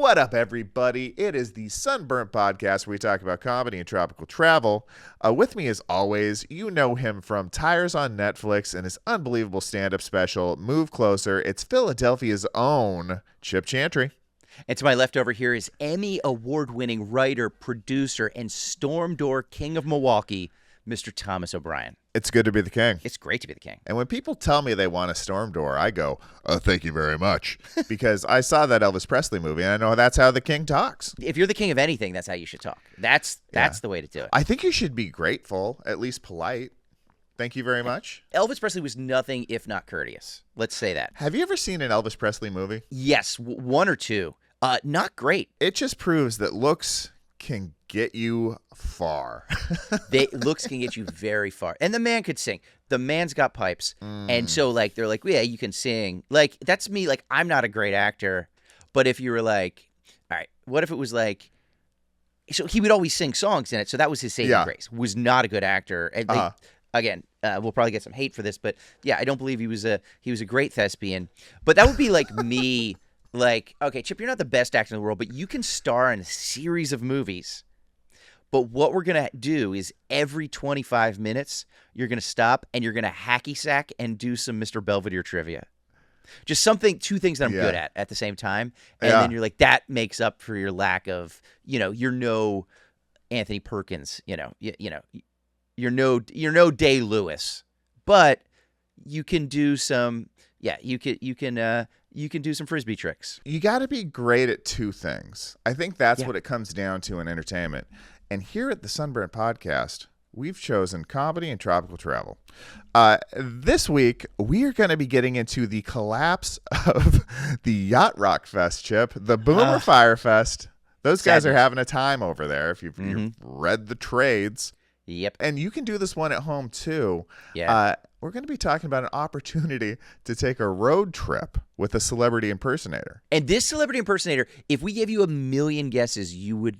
What up, everybody? It is the Sunburnt podcast where we talk about comedy and tropical travel. With me, as always, you know him from Tires on Netflix and his unbelievable stand-up special, Move Closer. It's Philadelphia's own Chip Chantry. And to my left over here is Emmy award-winning writer, producer, and storm door king of Milwaukee, Mr. Thomas O'Brien. It's good to be the king. It's great to be the king. And when people tell me they want a storm door, I go, oh, thank you very much. Because I saw that Elvis Presley movie, and I know that's how the king talks. If you're the king of anything, that's how you should talk. That's the way to do it. I think you should be grateful, at least polite. Thank you very much. Elvis Presley was nothing if not courteous. Let's say that. Have you ever seen an Elvis Presley movie? Yes, one or two. Not great. It just proves that looks can get you far. Looks can get you very far. And the man could sing. The man's got pipes. And so, like, they're like, yeah, you can sing. Like, that's me. Like, I'm not a great actor. But if you were like, all right, what if it was like, so he would always sing songs in it. So that was his saving grace. Was not a good actor. And again, we'll probably get some hate for this. But yeah, I don't believe he was a great thespian. But that would be like me. Like, okay, Chip, you're not the best actor in the world, but you can star in a series of movies. But what we're going to do is every 25 minutes, you're going to stop and you're going to hacky sack and do some Mr. Belvedere trivia. Just two things that I'm good at the same time. And then you're like, that makes up for your lack of, you're no Anthony Perkins, you're no Day-Lewis. But you can do some, you can do some Frisbee tricks. You got to be great at two things. I think that's what it comes down to in entertainment. And here at the Sunburnt Podcast, we've chosen comedy and tropical travel. This week, we are going to be getting into the collapse of the Yacht Rock Fest, Chip. The Boomer Fyre Fest. Those guys are having a time over there, if you've read the trades. Yep. And you can do this one at home, too. Yeah. We're going to be talking about an opportunity to take a road trip with a celebrity impersonator. And this celebrity impersonator, if we gave you a million guesses, you would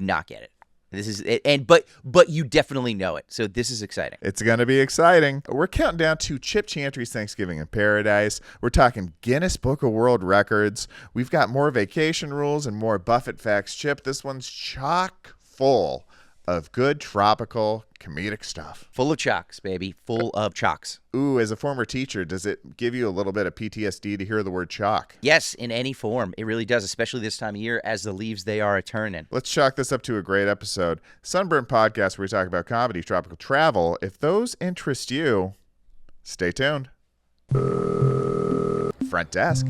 not get it. This is it, but you definitely know it. So this is exciting. It's going to be exciting. We're counting down to Chip Chantry's Thanksgiving in Paradise. We're talking Guinness Book of World Records. We've got more vacation rules and more Buffett facts. Chip, this one's chock full of good tropical comedic stuff. Full of chocks, baby. Full of chocks. Ooh, as a former teacher, does it give you a little bit of PTSD to hear the word chalk? Yes, in any form. It really does, especially this time of year as the leaves they are a-turning. Let's chalk this up to a great episode. Sunburnt Podcast, where we talk about comedy, tropical travel. If those interest you, stay tuned. Front desk.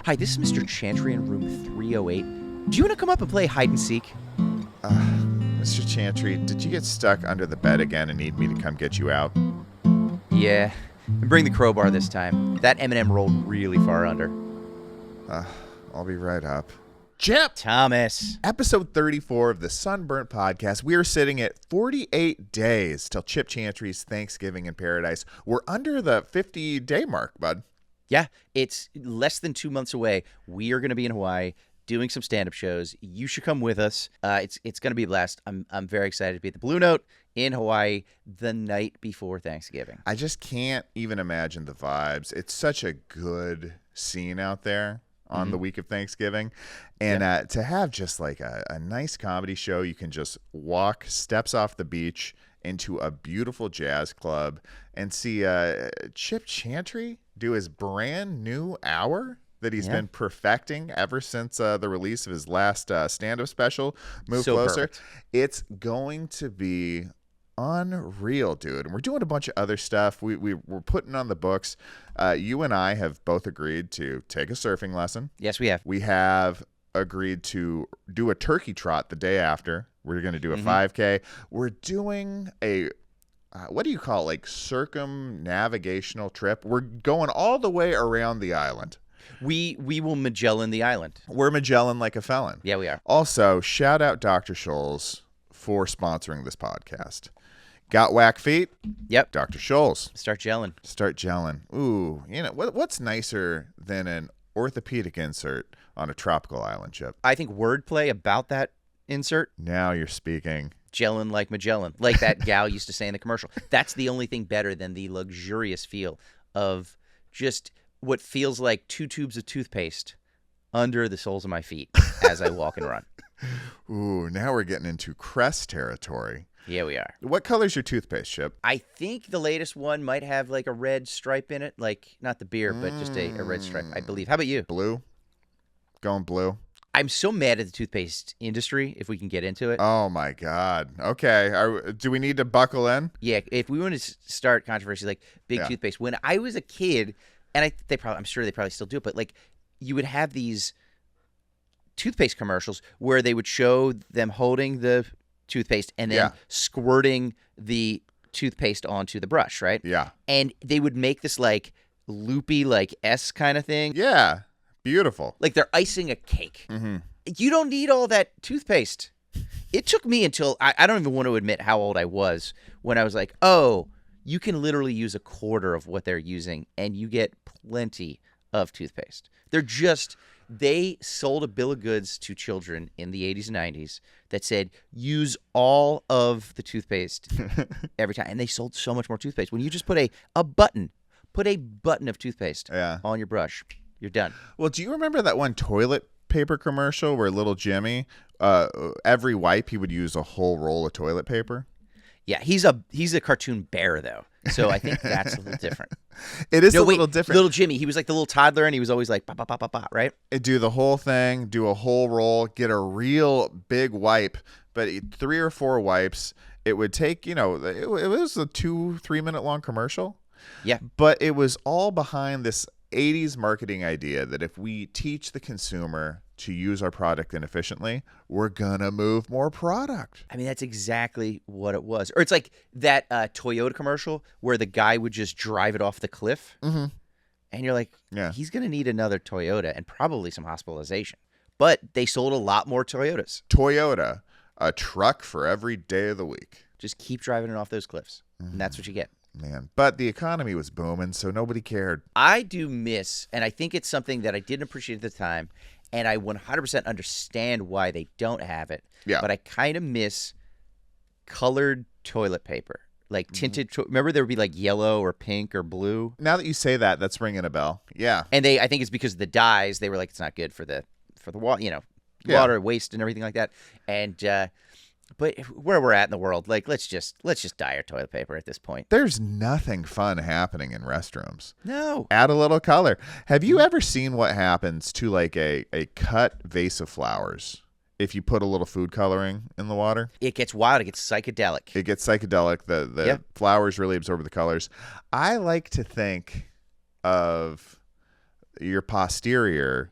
Hi, this is Mr. Chantry in room 308. Do you want to come up and play hide and seek? Mr. Chantry, did you get stuck under the bed again and need me to come get you out? Yeah. And bring the crowbar this time. That M&M rolled really far under. I'll be right up. Chip! Thomas. Episode 34 of the Sunburnt Podcast. We are sitting at 48 days till Chip Chantry's Thanksgiving in Paradise. We're under the 50-day mark, bud. Yeah, it's less than 2 months away. We are going to be in Hawaii doing some stand-up shows. You should come with us. It's going to be a blast. I'm very excited to be at the Blue Note in Hawaii the night before Thanksgiving. I just can't even imagine the vibes. It's such a good scene out there on the week of Thanksgiving. And to have just like a nice comedy show, you can just walk steps off the beach into a beautiful jazz club and see Chip Chantry do his brand new hour that he's been perfecting ever since the release of his last stand-up special, Move Closer. Perfect. It's going to be unreal, dude. And we're doing a bunch of other stuff. We're putting on the books. You and I have both agreed to take a surfing lesson. Yes, we have. We have agreed to do a turkey trot the day after. We're going to do a 5K. We're doing a what do you call it? Like circumnavigational trip. We're going all the way around the island. We will Magellan the island. We're Magellan like a felon. Yeah, we are. Also, shout out Dr. Scholl's for sponsoring this podcast. Got whack feet? Yep. Dr. Scholl's. Start gelling. Start gelling. Ooh, what's nicer than an orthopedic insert on a tropical island, Chip? I think wordplay about that insert. Now you're speaking. Gelling like Magellan, like that gal used to say in the commercial. That's the only thing better than the luxurious feel of just what feels like 2 tubes of toothpaste under the soles of my feet as I walk and run. Ooh, now we're getting into crest territory. Yeah, we are. What color's your toothpaste, Chip? I think the latest one might have like a red stripe in it. Like, not the beer, but just a red stripe, I believe. How about you? Blue? Going blue? I'm so mad at the toothpaste industry, if we can get into it. Oh, my God. Okay. Do we need to buckle in? Yeah, if we want to start controversy, like big toothpaste. When I was a kid, and I'm sure they probably still do it, but like you would have these toothpaste commercials where they would show them holding the toothpaste and then squirting the toothpaste onto the brush, right? Yeah. And they would make this like loopy, like S kind of thing. Yeah. Beautiful. Like they're icing a cake. Mm-hmm. You don't need all that toothpaste. It took me until I don't even want to admit how old I was when I was like, oh, you can literally use a quarter of what they're using and you get plenty of toothpaste. They sold a bill of goods to children in the 80s and 90s that said, use all of the toothpaste every time. And they sold so much more toothpaste. When you just put a button of toothpaste on your brush, you're done. Well, do you remember that one toilet paper commercial where little Jimmy, every wipe, he would use a whole roll of toilet paper? Yeah, he's a cartoon bear, though. So I think that's a little different. It is little different. Little Jimmy, he was like the little toddler, and he was always like, ba, ba, ba, ba, ba, right? Do the whole thing, do a whole roll, get a real big wipe, but 3 or 4 wipes. It would take, it was a 2-3 minute long commercial. Yeah. But it was all behind this 80s marketing idea that if we teach the consumer to use our product inefficiently, we're gonna move more product. I mean, that's exactly what it was. Or it's like that Toyota commercial where the guy would just drive it off the cliff. Mm-hmm. And you're like, he's gonna need another Toyota and probably some hospitalization. But they sold a lot more Toyotas. Toyota, a truck for every day of the week. Just keep driving it off those cliffs. And that's what you get. Man, but the economy was booming, so nobody cared. I do miss, and I think it's something that I didn't appreciate at the time, and I 100% understand why they don't have it. Yeah. But I kind of miss colored toilet paper, like tinted. Remember, there would be like yellow or pink or blue. Now that you say that, that's ringing a bell. Yeah. And I think it's because of the dyes. They were like, it's not good for the water, water waste and everything like that. And but where we're at in the world, like let's just dye our toilet paper at this point. There's nothing fun happening in restrooms. No. Add a little color. Have you ever seen what happens to like a cut vase of flowers if you put a little food coloring in the water? It gets wild. It gets psychedelic. The flowers really absorb the colors. I like to think of your posterior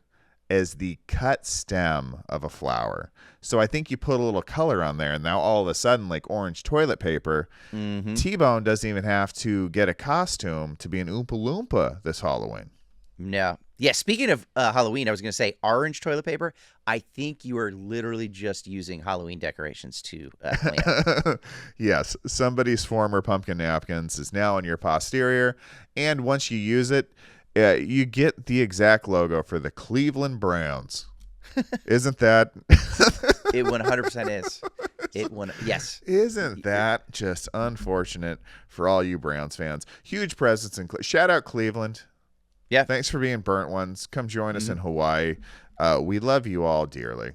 as the cut stem of a flower. So I think you put a little color on there, and now all of a sudden, like orange toilet paper, T-Bone doesn't even have to get a costume to be an Oompa Loompa this Halloween. No. Yeah, speaking of Halloween, I was going to say orange toilet paper. I think you are literally just using Halloween decorations to clean up. Yes, somebody's former pumpkin napkins is now on your posterior, and once you use it, you get the exact logo for the Cleveland Browns. Isn't that? It 100% is. Yes. Isn't that just unfortunate for all you Browns fans? Huge presence in shout out Cleveland. Yeah. Thanks for being burnt ones. Come join us in Hawaii. We love you all dearly.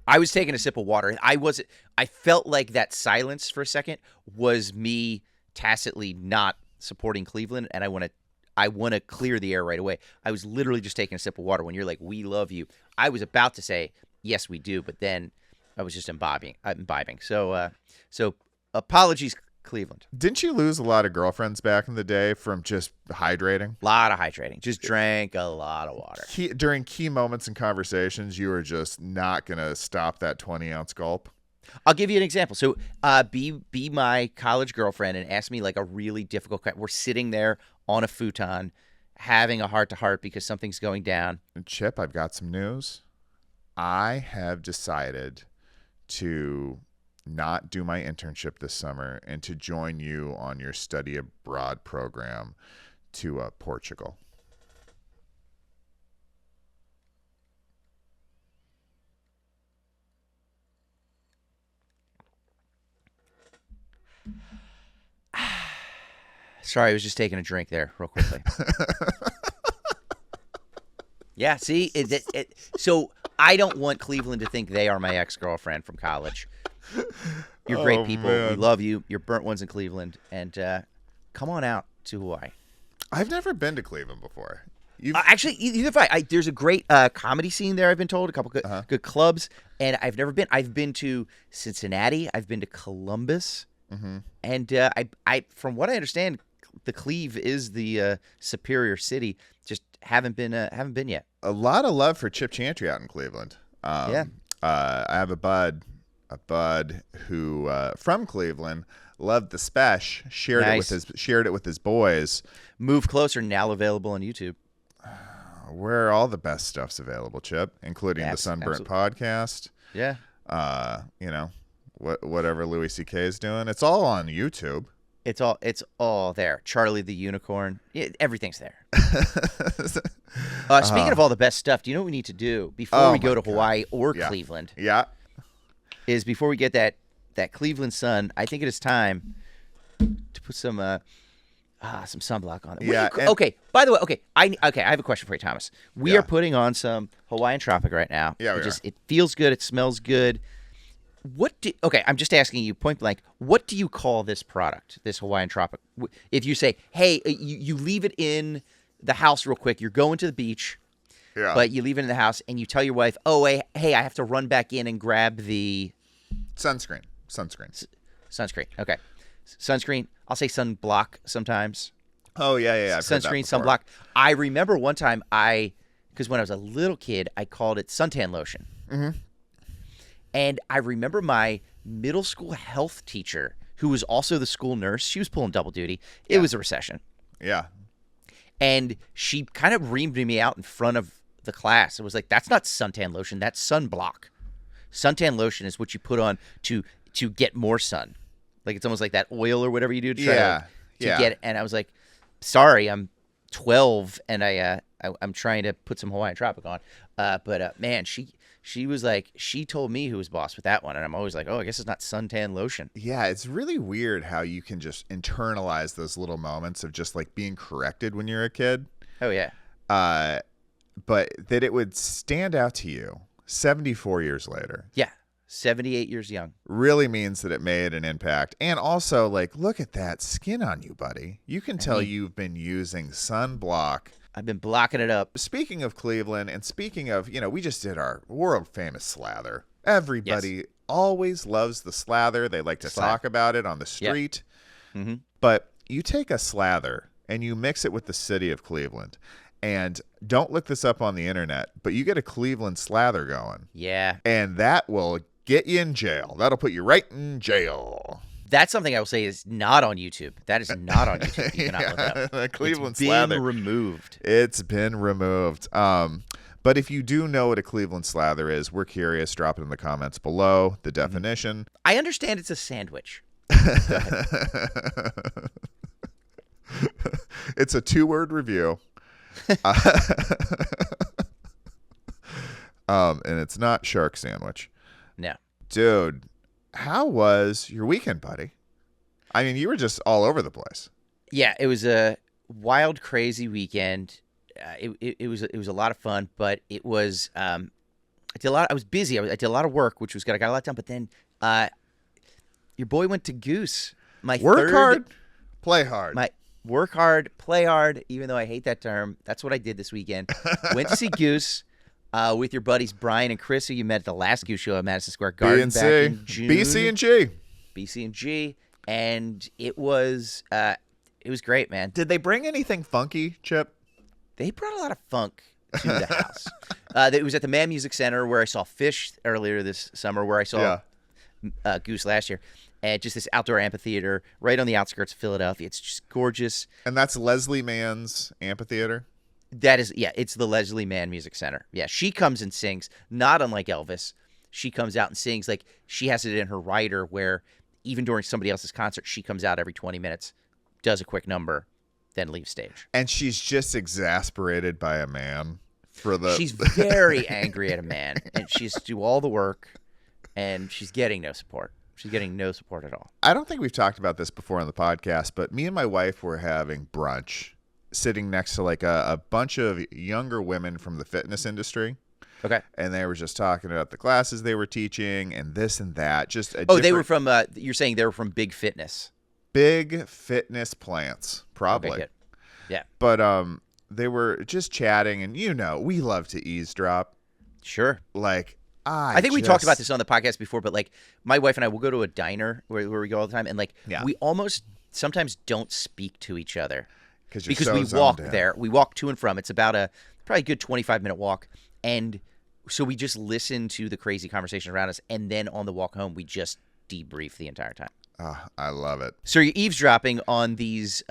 I was taking a sip of water. I felt like that silence for a second was me tacitly not supporting Cleveland, and I want to clear the air right away. I was literally just taking a sip of water when you're like, we love you. I was about to say, yes, we do, but then I was just imbibing. So apologies, Cleveland. Didn't you lose a lot of girlfriends back in the day from just hydrating? A lot of hydrating. Just drank a lot of water. During key moments in conversations, you were just not going to stop that 20-ounce gulp. I'll give you an example. So be my college girlfriend and ask me like a really difficult question. We're sitting there on a futon having a heart-to-heart because something's going down. And Chip, I've got some news. I have decided to not do my internship this summer and to join you on your study abroad program to Portugal. Sorry, I was just taking a drink there real quickly. Yeah, see, so I don't want Cleveland to think they are my ex-girlfriend from college. You're great people. Man. We love you. You're burnt ones in Cleveland, and come on out to Hawaii. I've never been to Cleveland before. Actually, either if there's a great comedy scene there. I've been told a couple good clubs, and I've never been. I've been to Cincinnati. I've been to Columbus, and I from what I understand, the Cleve is the superior city. Just haven't been yet. A lot of love for Chip Chantry out in Cleveland. I have a bud who from Cleveland loved the Spesh, shared it with his boys. Move Closer, now available on YouTube. Where all the best stuff's available, Chip, including the Sunburnt podcast. Yeah. Whatever Louis C.K. is doing, it's all on YouTube. It's all there. Charlie the Unicorn, everything's there. Speaking of all the best stuff, do you know what we need to do before we go to Hawaii or Cleveland? Yeah. Is before we get that Cleveland sun, I think it is time to put some sunblock on it. Yeah. Okay. By the way, I have a question for you, Thomas. We are putting on some Hawaiian Tropic right now. Yeah, it feels good. It smells good. I'm just asking you point blank. What do you call this product, this Hawaiian Tropic? If you say, hey, you leave it in the house real quick. You're going to the beach, but you leave it in the house, and you tell your wife, oh, hey, I have to run back in and grab the sunscreen. Sunscreen. Okay. Sunscreen. I'll say sunblock sometimes. Oh, yeah. Sunscreen, sunblock. I remember one time because when I was a little kid, I called it suntan lotion. Mm-hmm. And I remember my middle school health teacher, who was also the school nurse, she was pulling double duty. It was a recession. Yeah. And she kind of reamed me out in front of the class. It was like, that's not suntan lotion, that's sunblock. Suntan lotion is what you put on to get more sun. Like it's almost like that oil or whatever you do to try to get it. And I was like, sorry, I'm 12 and I'm trying to put some Hawaiian Tropic on. But man, she was like, she told me who was boss with that one. And I'm always like, oh, I guess it's not suntan lotion. Yeah, it's really weird how you can just internalize those little moments of just like being corrected when you're a kid. Oh, yeah. But that it would stand out to you 74 years later. Yeah. 78 years young. Really means that it made an impact. And also, like, look at that skin on you, buddy. You can tell you've been using sunblock. I've been blocking it up. Speaking of Cleveland, and speaking of, we just did our world-famous Slather. Everybody always loves the Slather. They like to talk about it on the street. Yep. Mm-hmm. But you take a Slather, and you mix it with the city of Cleveland. And don't look this up on the internet, but you get a Cleveland Slather going. Yeah. And that will get you in jail. That'll put you right in jail. That's something I will say is not on YouTube. That is not on YouTube. You cannot look up. The Cleveland Slather. Slather. Removed. It's been removed. But if you do know what a Cleveland Slather is, we're curious. Drop it in the comments below. The definition. I understand it's a sandwich. It's a 2-word review. And it's not shark sandwich. No. Dude, how was your weekend, buddy? I mean, you were just all over the place. Yeah, it was a wild, crazy weekend. It was a lot of fun, but it was I did a lot. I was busy. I did a lot of work, which was good. I got a lot done. But then your boy went to Goose. Work hard, play hard. Work hard, play hard. Even though I hate that term, that's what I did this weekend. Went to see Goose. With your buddies Brian and Chris, who you met at the last Goose show at Madison Square Garden back in June. BC&G. And it was great, man. Did they bring anything funky, Chip? They brought a lot of funk to the house. It was at the Man Music Center where I saw Fish earlier this summer, where I saw Goose last year. And just this outdoor amphitheater right on the outskirts of Philadelphia. It's just gorgeous. And that's Leslie Mann's amphitheater? That is, it's the Leslie Mann Music Center. Yeah, she comes and sings, not unlike Elvis. She comes out and sings, like she has it in her rider where even during somebody else's concert, she comes out every 20 minutes, does a quick number, then leaves stage. And she's just exasperated by a man She's very angry at a man, and she's do all the work, and she's getting no support. She's getting no support at all. I don't think we've talked about this before on the podcast, but me and my wife were having brunch sitting next to like a bunch of younger women from the fitness industry. Okay. And they were just talking about the classes they were teaching and this and that. Just they were from. You're saying they were from Big Fitness. Big fitness plants, probably. Okay, good. Yeah. But they were just chatting, and we love to eavesdrop. Sure. Like I think we talked about this on the podcast before, but like my wife and I will go to a diner where we go all the time, and like we almost sometimes don't speak to each other because we walk there. We walk to and from. It's about probably a good 25-minute walk, and so we just listen to the crazy conversation around us, and then on the walk home, we just debrief the entire time. I love it. So you're eavesdropping on these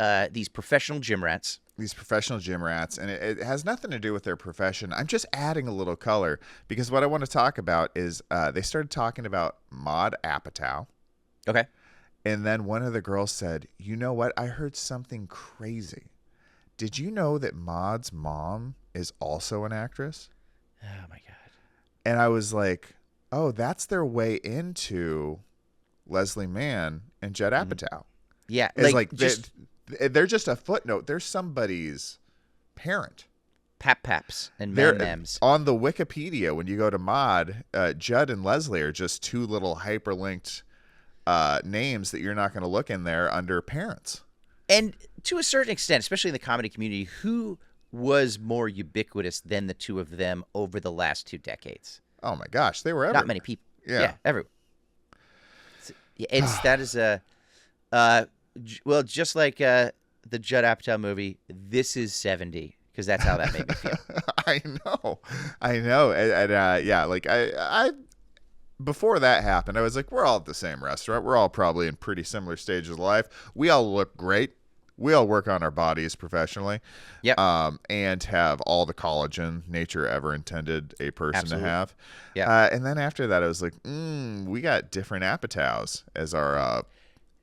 professional gym rats. These professional gym rats, and it has nothing to do with their profession. I'm just adding a little color because what I want to talk about is they started talking about Maud Apatow. Okay. And then one of the girls said, "You know what? I heard something crazy. Did you know that Maud's mom is also an actress?" Oh my God. And I was like, "Oh, that's their way into Leslie Mann and Judd Apatow." Yeah, it's like they're just a footnote. They're somebody's parent. Paps and Mems. On the Wikipedia, when you go to Maud, Judd and Leslie are just two little hyperlinked names that you're not going to look in there under parents. And to a certain extent, especially in the comedy community, who was more ubiquitous than the two of them over the last 2 decades? Oh my gosh, they were everywhere. Not many people. Yeah, everywhere. That is well, just like the Judd Apatow movie, this is 70, because that's how that made me feel. I know, and yeah, like I before that happened, I was like, we're all at the same restaurant. We're all probably in pretty similar stages of life. We all look great. We all work on our bodies professionally. Yeah. And have all the collagen nature ever intended a person to have. Yeah. And then after that, I was like, we got different Apatows as our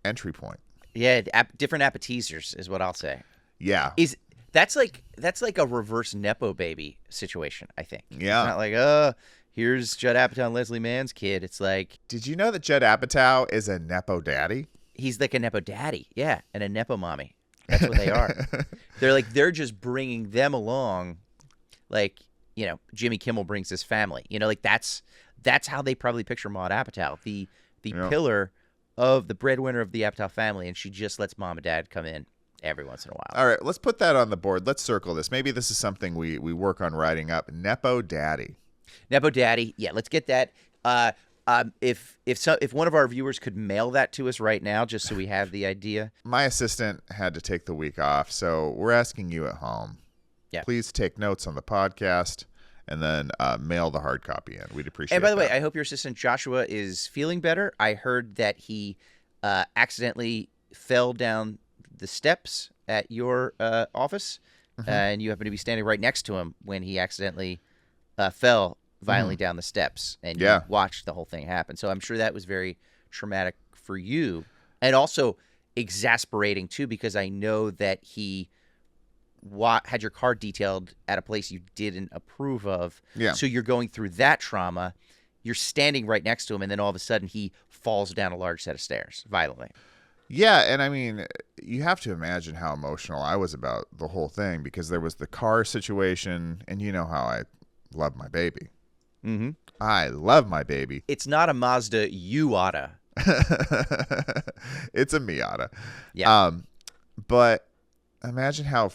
entry point. Yeah, different appetizers is what I'll say. Yeah. That's like a reverse Nepo baby situation, I think. Yeah. It's not like, here's Judd Apatow and Leslie Mann's kid. It's like, did you know that Judd Apatow is a Nepo daddy? He's like a Nepo daddy, yeah, and a Nepo mommy. That's what they are. They're just bringing them along, like, Jimmy Kimmel brings his family. Like that's how they probably picture Maud Apatow, the pillar of the breadwinner of the Apatow family, and she just lets mom and dad come in every once in a while. All right, let's put that on the board. Let's circle this. Maybe this is something we work on writing up. Nepo daddy. Nepo daddy. Yeah, let's get that. If one of our viewers could mail that to us right now, just so we have the idea. My assistant had to take the week off, so we're asking you at home. Yeah. Please take notes on the podcast and then mail the hard copy in. We'd appreciate it. And by the way, I hope your assistant Joshua is feeling better. I heard that he accidentally fell down the steps at your office, and you happen to be standing right next to him when he accidentally fell violently down the steps, and you watched the whole thing happen. So I'm sure that was very traumatic for you, and also exasperating too, because I know that he had your car detailed at a place you didn't approve of. Yeah. So you're going through that trauma. You're standing right next to him, and then all of a sudden he falls down a large set of stairs violently. Yeah, and I mean, you have to imagine how emotional I was about the whole thing, because there was the car situation, and you know how I love my baby. Mm-hmm. I love my baby. It's not a Mazda Yuata. It's a Miata. Yeah. But imagine how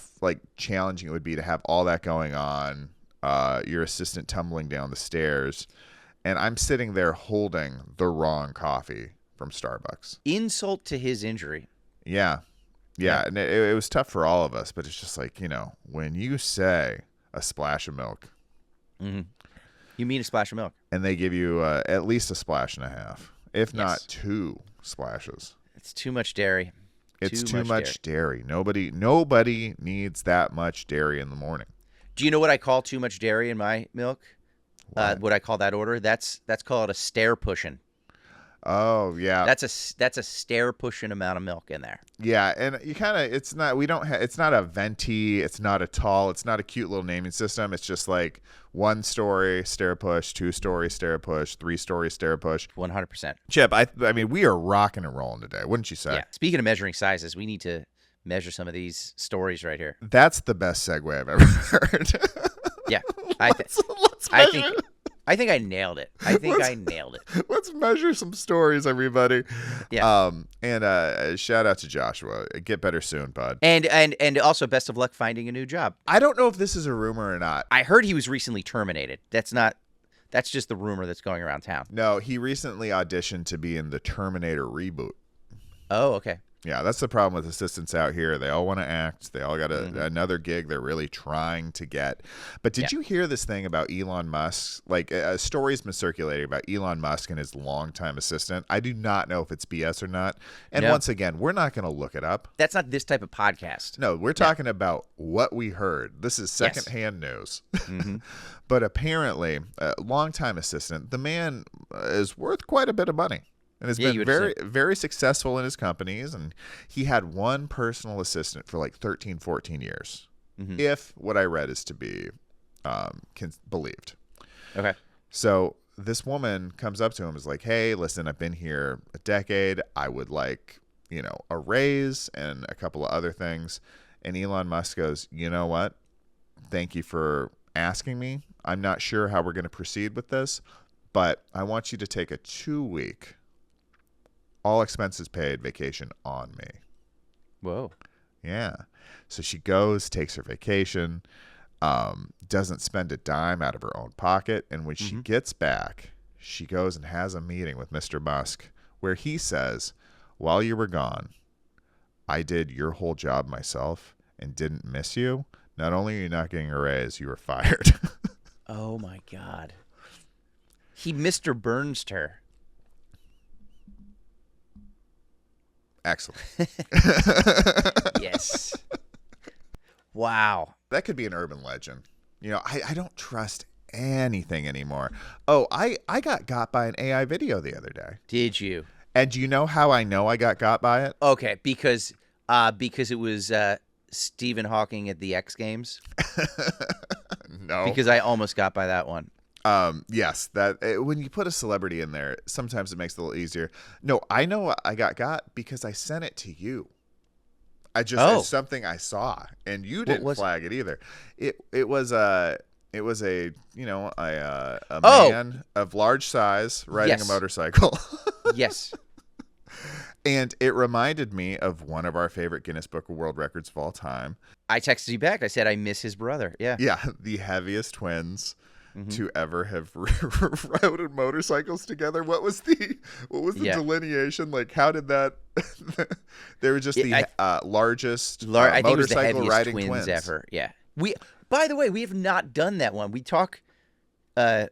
challenging it would be to have all that going on, your assistant tumbling down the stairs, and I'm sitting there holding the wrong coffee from Starbucks. Insult to his injury. Yeah. And it was tough for all of us, but it's just like, when you say a splash of milk. Mm-hmm. You mean a splash of milk. And they give you at least a splash and a half, if not 2 splashes. It's too much dairy. It's too much dairy. Nobody needs that much dairy in the morning. Do you know what I call too much dairy in my milk? What I call that order? That's called a stair pushing. Oh yeah, that's a stair pushing amount of milk in there. Yeah, and you kind of it's not a venti, it's not a tall, it's not a cute little naming system. It's just like 1-story stair push, 2-story stair push, 3-story stair push. 100%. Chip, I mean we are rocking and rolling today, wouldn't you say? Yeah. Speaking of measuring sizes, we need to measure some of these stories right here. That's the best segue I've ever heard. Yeah, Let's I measure. think I nailed it. I nailed it. Let's measure some stories, everybody. Yeah. And shout out to Joshua. Get better soon, bud. And also best of luck finding a new job. I don't know if this is a rumor or not. I heard he was recently terminated. That's just the rumor that's going around town. No, he recently auditioned to be in the Terminator reboot. Oh, okay. Yeah, that's the problem with assistants out here. They all want to act. They all got another gig they're really trying to get. But did you hear this thing about Elon Musk? Like, a story's been circulating about Elon Musk and his longtime assistant. I do not know if it's BS or not. And once again, we're not going to look it up. That's not this type of podcast. No, we're talking about what we heard. This is secondhand news. But apparently, a longtime assistant, the man is worth quite a bit of money. And has been very, very successful in his companies. And he had one personal assistant for like 13, 14 years. If what I read is to be believed. Okay. So this woman comes up to him and is like, hey, listen, I've been here a decade. I would like, a raise and a couple of other things. And Elon Musk goes, you know what? Thank you for asking me. I'm not sure how we're going to proceed with this, but I want you to take a 2-week all expenses paid vacation on me. Whoa. Yeah. So she goes, takes her vacation, doesn't spend a dime out of her own pocket. And when she gets back, she goes and has a meeting with Mr. Musk where he says, while you were gone, I did your whole job myself and didn't miss you. Not only are you not getting a raise, you were fired. Oh, my God. He Mr. Burns'd her. Excellent. Yes. Wow. That could be an urban legend. I don't trust anything anymore. Oh, I got by an AI video the other day. Did you? And do you know how I know I got by it? Okay, because it was Stephen Hawking at the X Games. No. Because I almost got by that one. Yes, when you put a celebrity in there, sometimes it makes it a little easier. No, I know I got because I sent it to you. It's something I saw, and you didn't flag it either. It was a man of large size riding a motorcycle. Yes. And it reminded me of one of our favorite Guinness Book of World Records of all time. I texted you back. I said I miss his brother. Yeah. Yeah, the heaviest twins to ever have rode motorcycles together. What was the delineation? Like, how did that? They were just the largest I think it was the motorcycle heaviest riding twins ever. Yeah. By the way, we have not done that one. We talk. We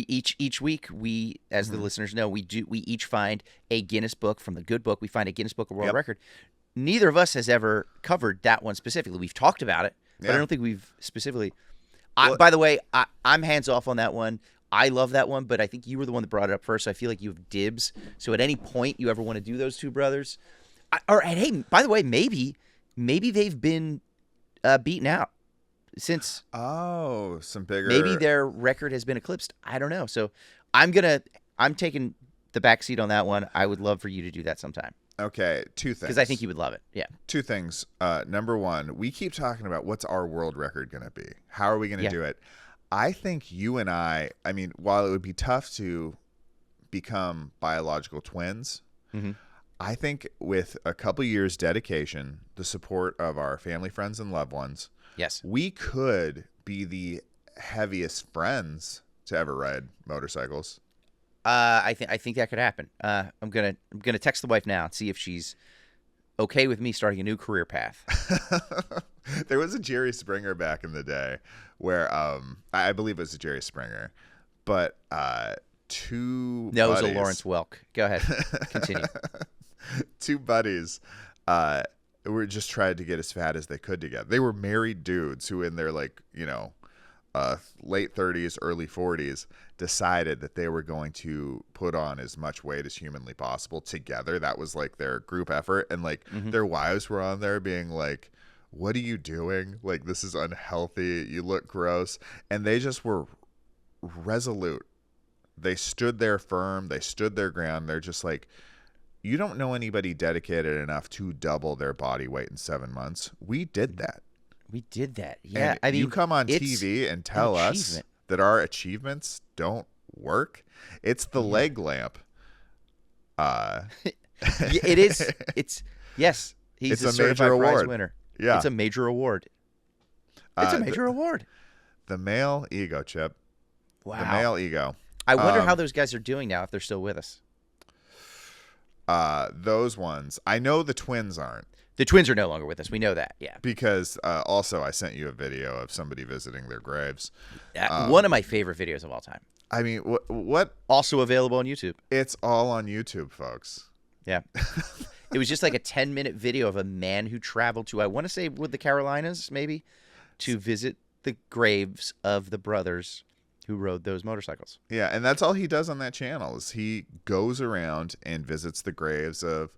each week as the listeners know, we each find a Guinness book from the good book. We find a Guinness Book of World Record. Neither of us has ever covered that one specifically. We've talked about it, but I don't think we've specifically. By the way, I'm hands off on that one. I love that one, but I think you were the one that brought it up first. So I feel like you have dibs. So at any point you ever want to do those two brothers, and hey, by the way, maybe they've been beaten out since. Oh, some bigger. Maybe their record has been eclipsed. I don't know. So I'm taking the back seat on that one. I would love for you to do that sometime. Okay, two things. Because I think you would love it. Yeah. Two things. Number one, we keep talking about what's our world record going to be? How are we going to do it? I think you and I mean, while it would be tough to become biological twins, I think with a couple years dedication, the support of our family, friends, and loved ones, we could be the heaviest friends to ever ride motorcycles. I think that could happen. I'm gonna text the wife now and see if she's okay with me starting a new career path. There was a Jerry Springer back in the day where I believe it was a Jerry Springer, but two no, buddies, it was a Lawrence Welk. Go ahead, continue. Two buddies were just trying to get as fat as they could together. They were married dudes who in their late 30s, early 40s, decided that they were going to put on as much weight as humanly possible together. That was like their group effort. And their wives were on there being like, what are you doing? Like, this is unhealthy. You look gross. And they just were resolute. They stood there firm. They stood their ground. They're just like, You don't know anybody dedicated enough to double their body weight in 7 months. We did that. We did that. Yeah. And I mean, you come on TV and tell us that our achievements don't work. It's the leg lamp. It is. Yes. He's a certified major prize award. winner. Yeah. It's a major award. It's a major award. The male ego, Chip. Wow. The male ego. I wonder how those guys are doing now if they're still with us. Those ones. I know the twins aren't. The twins are no longer with us. We know that. Yeah. Because also I sent you a video of somebody visiting their graves. One of my favorite videos of all time. I mean, what? Also available on YouTube. It's all on YouTube, folks. Yeah. It was just like a 10-minute video of a man who traveled to, I want to say, with the Carolinas, maybe, to visit the graves of the brothers who rode those motorcycles. Yeah, and that's all he does on that channel is he goes around and visits the graves of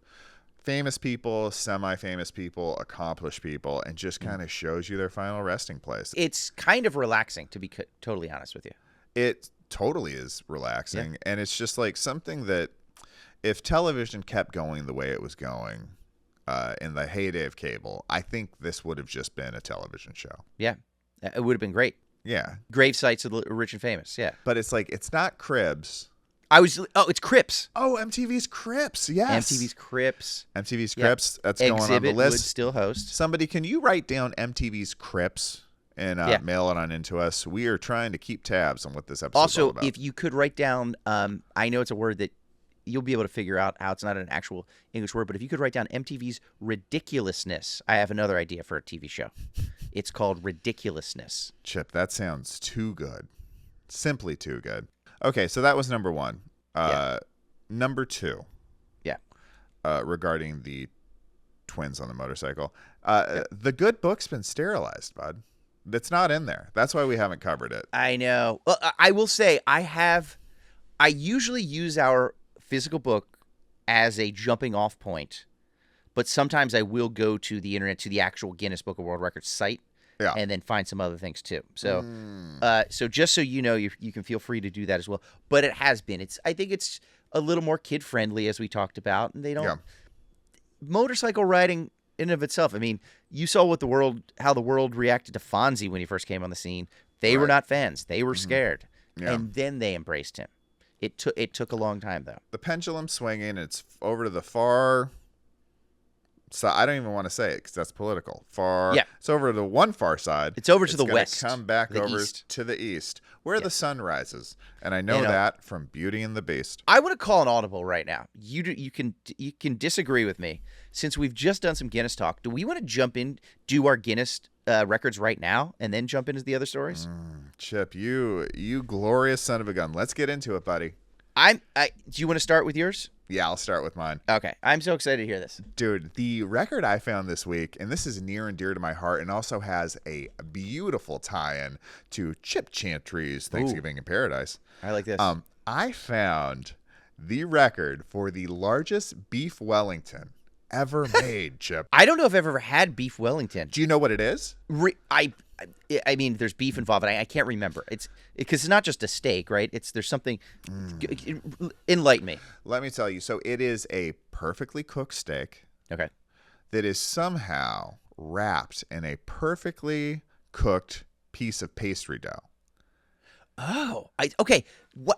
famous people, semi-famous people, accomplished people, and just kind of shows you their final resting place. It's kind of relaxing, to be totally honest with you. It totally is relaxing, and it's just like something that if television kept going the way it was going in the heyday of cable, I think this would have just been a television show. Yeah, it would have been great. Yeah. Grave sites of the rich and famous, yeah. But it's like, it's not Cribs. It's Crips. Oh, MTV's Crips, yes. MTV's Crips. MTV's Crips, that's Exhibit going on the list. would still host. Somebody, can you write down MTV's Crips and mail it on into us? We are trying to keep tabs on what this episode is all about. If you could write down, I know it's a word that you'll be able to figure out how it's not an actual English word, but if you could write down MTV's ridiculousness, I have another idea for a TV show. It's called Ridiculousness. Chip, that sounds too good. Simply too good. Okay, so that was number one. Number two. Yeah. Regarding the twins on the motorcycle. The good book's been sterilized, bud. It's not in there. That's why we haven't covered it. I know. Well, I will say I usually use our physical book as a jumping off point, but sometimes I will go to the internet, to the actual Guinness Book of World Records site, and then find some other things too. So, so just so you know, you can feel free to do that as well. But it has been. I think it's a little more kid friendly, as we talked about, and they don't motorcycle riding in and of itself. I mean, you saw how the world reacted to Fonzie when he first came on the scene. They were not fans. They were scared, and then they embraced him. It took a long time, though. The pendulum's swinging. It's over to the far side. I don't even want to say it because that's political. Far. Yeah. It's over to the one far side. It's over to the west. Come back over to the east, where the sun rises. And I know that from Beauty and the Beast. I want to call an audible right now. You can disagree with me. Since we've just done some Guinness talk, do we want to jump in, do our Guinness records right now, and then jump into the other stories? Chip, you glorious son of a gun. Let's get into it, buddy. Do you want to start with yours? Yeah, I'll start with mine. Okay. I'm so excited to hear this. Dude, the record I found this week, and this is near and dear to my heart, and also has a beautiful tie-in to Chip Chantry's Thanksgiving in Paradise. I like this. I found the record for the largest beef Wellington ever made, Chip. I don't know if I've ever had beef Wellington. Do you know what it is? I mean, there's beef involved, and I can't remember. It's because it's not just a steak, right? There's something. Enlighten me. Let me tell you. So it is a perfectly cooked steak. Okay. That is somehow wrapped in a perfectly cooked piece of pastry dough. Oh, okay.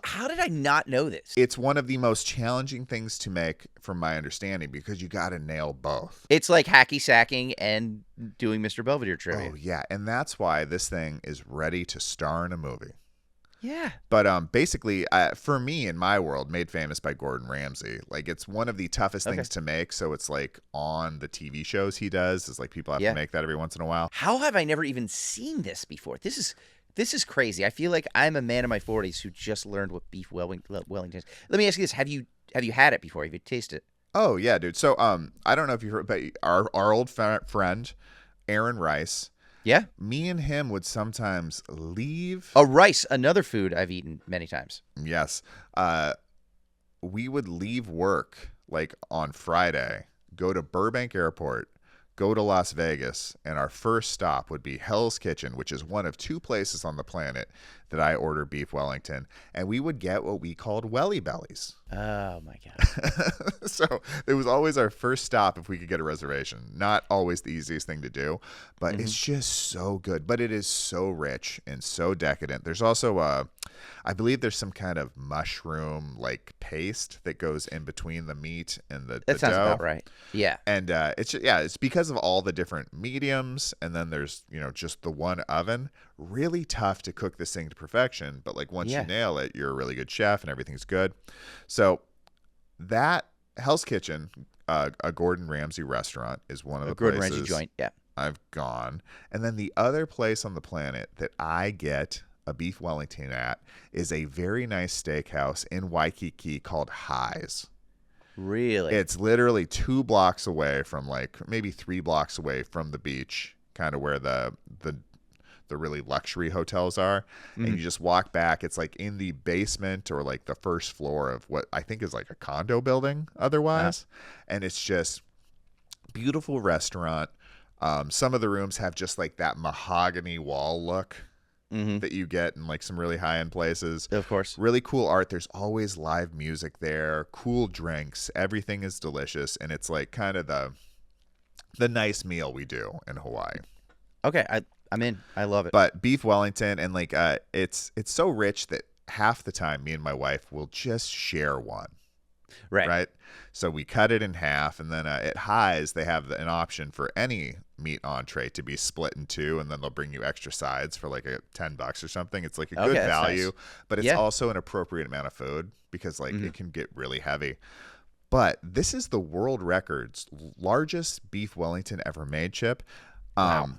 How did I not know this? It's one of the most challenging things to make, from my understanding, because you got to nail both. It's like hacky sacking and doing Mr. Belvedere trivia. Oh yeah, and that's why this thing is ready to star in a movie. Yeah. But basically, for me, in my world, made famous by Gordon Ramsay. Like, it's one of the toughest things to make. So it's like on the TV shows he does. It's like people have to make that every once in a while. How have I never even seen this before? This is crazy. I feel like I'm a man in my 40s who just learned what beef Wellington is. Let me ask you this: Have you had it before? Have you tasted it? Oh yeah, dude. So I don't know if you heard, but our old friend Aaron Rice. Yeah. Me and him would sometimes leave. Oh, rice, another food I've eaten many times. Yes. We would leave work like on Friday, go to Burbank Airport, go to Las Vegas, and our first stop would be Hell's Kitchen, which is one of 2 places on the planet that I order beef Wellington, and we would get what we called Welly bellies. Oh my God. So it was always our first stop if we could get a reservation. Not always the easiest thing to do, but it's just so good. But it is so rich and so decadent. There's also I believe there's some kind of mushroom like paste that goes in between the meat and the That sounds dough. about right. Yeah. And it's because of all the different mediums, and then there's just the one oven. Really tough to cook this thing to perfection, but like once you nail it, you're a really good chef and everything's good. So that Hell's Kitchen, a Gordon Ramsay restaurant, is one of the Gordon places Ramsay joint. Yeah. I've gone. And then the other place on the planet that I get a beef Wellington at is a very nice steakhouse in Waikiki called Highs. Really? It's literally 2 blocks away from, like maybe 3 blocks away from the beach, kind of where the really luxury hotels are. And you just walk back. It's like in the basement or like the first floor of what I think is like a condo building otherwise. And it's just beautiful restaurant. Some of the rooms have just like that mahogany wall look that you get in like some really high-end places. Of course. Really cool art. There's always live music there, cool drinks. Everything is delicious. And it's like kind of the nice meal we do in Hawaii. Okay. I'm in. I love it. But beef Wellington, and like it's so rich that half the time me and my wife will just share one. Right. So we cut it in half, and then at Highs they have an option for any meat entree to be split in 2, and then they'll bring you extra sides for like $10 or something. It's like a good value, nice. But it's also an appropriate amount of food because like it can get really heavy. But this is the world record's largest beef Wellington ever made, Chip. Wow.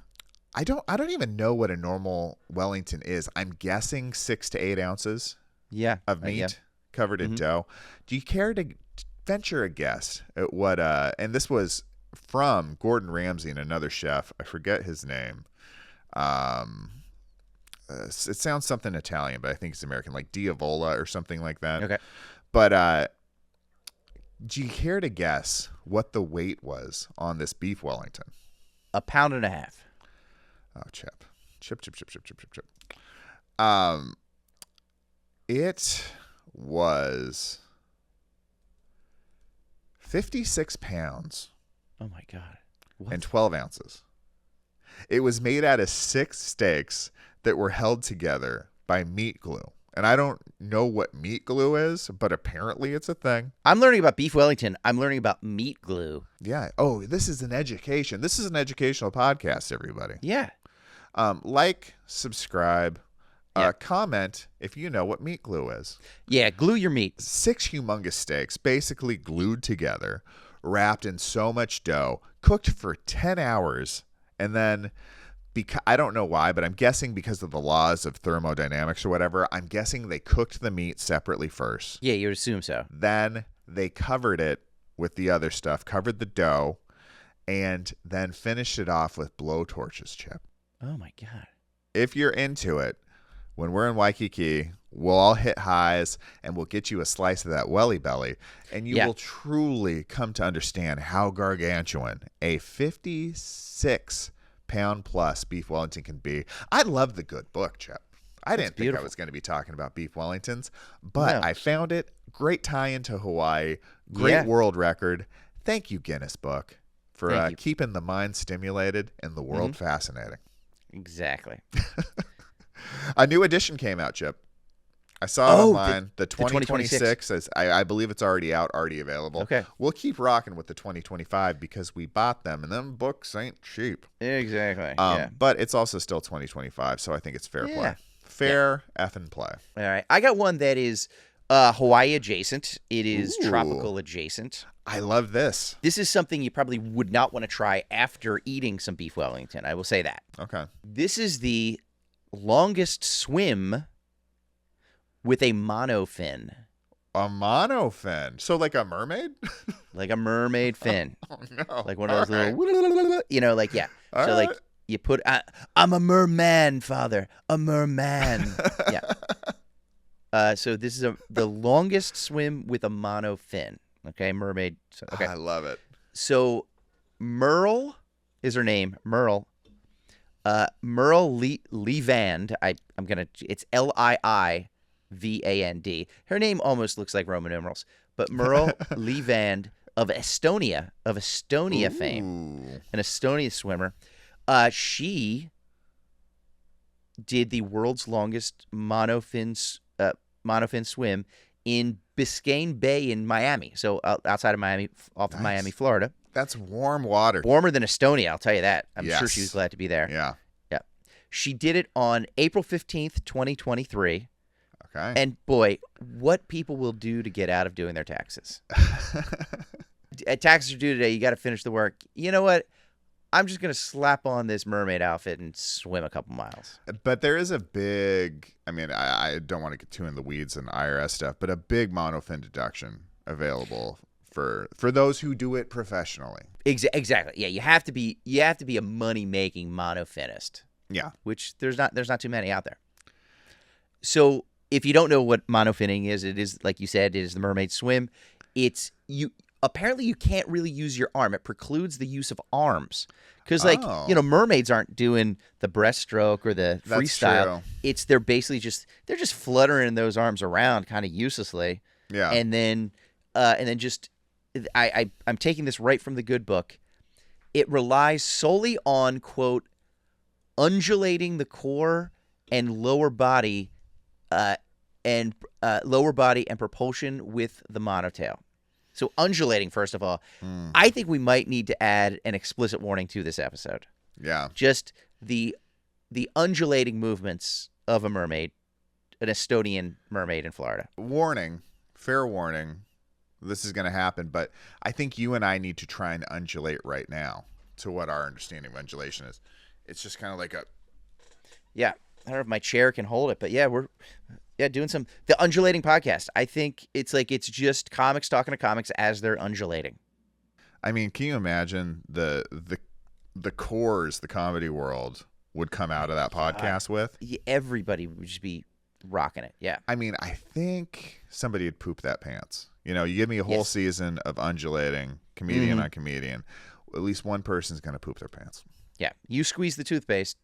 I don't even know what a normal Wellington is. I'm guessing 6 to 8 ounces of meat covered in dough. Do you care to venture a guess at what and this was from Gordon Ramsay and another chef. I forget his name. It sounds something Italian, but I think it's American, like Diavola or something like that. Okay. But do you care to guess what the weight was on this beef Wellington? 1.5 pounds. Oh, Chip. It was 56 pounds. Oh my God. What? And 12 ounces. It was made out of 6 steaks that were held together by meat glue. And I don't know what meat glue is, but apparently it's a thing. I'm learning about beef Wellington. I'm learning about meat glue. Yeah. Oh, this is an education. This is an educational podcast, everybody. Yeah. Like, subscribe, comment if you know what meat glue is. Yeah, glue your meat. 6 humongous steaks, basically glued together, wrapped in so much dough, cooked for 10 hours, and then, I don't know why, but I'm guessing because of the laws of thermodynamics or whatever, I'm guessing they cooked the meat separately first. Yeah, you would assume so. Then they covered it with the other stuff, covered the dough, and then finished it off with blowtorches, Chip. Oh, my God. If you're into it, when we're in Waikiki, we'll all hit Highs, and we'll get you a slice of that welly belly, and you will truly come to understand how gargantuan a 56-pound-plus beef Wellington can be. I love the good book, Chip. I didn't think I was going to be talking about beef Wellingtons, but I found it. Great tie into Hawaii. Great world record. Thank you, Guinness Book, for keeping the mind stimulated and the world fascinating. Exactly. A new edition came out, Chip. I saw it online. The 2026, I believe it's already out, already available. Okay. We'll keep rocking with the 2025 because we bought them, and them books ain't cheap. Exactly. But it's also still 2025, so I think it's fair play. Fair effing play. All right. I got one that is Hawaii adjacent. It is tropical adjacent. I love this. This is something you probably would not want to try after eating some beef Wellington. I will say that. Okay. This is the longest swim with a monofin. A monofin? So like a mermaid? Like a mermaid fin. Oh, no. Like one of those little, like, so like you put, I'm a merman, father. A merman. So this is the longest swim with a monofin. Okay, mermaid. Okay. I love it. So Merle is her name, Merle. Merle Liven. It's Liivand. Her name almost looks like Roman numerals, but Merle Liven of Estonia fame, an Estonian swimmer. She did the world's longest monofin swim in Biscayne Bay in Miami. So outside of Miami, off of Miami, Florida. That's warm water. Warmer than Estonia, I'll tell you that. I'm sure she was glad to be there. Yeah. Yeah. She did it on April 15th, 2023. Okay. And boy, what people will do to get out of doing their taxes. Taxes are due today. You got to finish the work. You know what? I'm just going to slap on this mermaid outfit and swim a couple miles. But there is a big, I don't want to get too in the weeds and IRS stuff, but a big monofin deduction available for those who do it professionally. Exactly. Yeah, you have to be a money-making monofinist. Yeah. Which there's not too many out there. So, if you don't know what monofinning is, it is, like you said, it is the Mermaid Swim. Apparently you can't really use your arm. It precludes the use of arms. Because, mermaids aren't doing the breaststroke or the freestyle. They're basically just fluttering those arms around kind of uselessly. Yeah. And then just, I'm taking this right from the good book. It relies solely on, quote, undulating the core and lower body and propulsion with the monotail. So undulating, first of all, I think we might need to add an explicit warning to this episode. Yeah. Just the undulating movements of a mermaid, an Estonian mermaid in Florida. Fair warning, this is going to happen, but I think you and I need to try and undulate right now to what our understanding of undulation is. It's just kind of like a... Yeah. I don't know if my chair can hold it, but yeah, we're doing the undulating podcast. I think it's just comics talking to comics as they're undulating. I mean, can you imagine the cores the comedy world would come out of that podcast with? Everybody would just be rocking it. Yeah. I mean, I think somebody would poop that pants. You give me a whole season of undulating, comedian on comedian. At least one person's going to poop their pants. Yeah. You squeeze the toothpaste,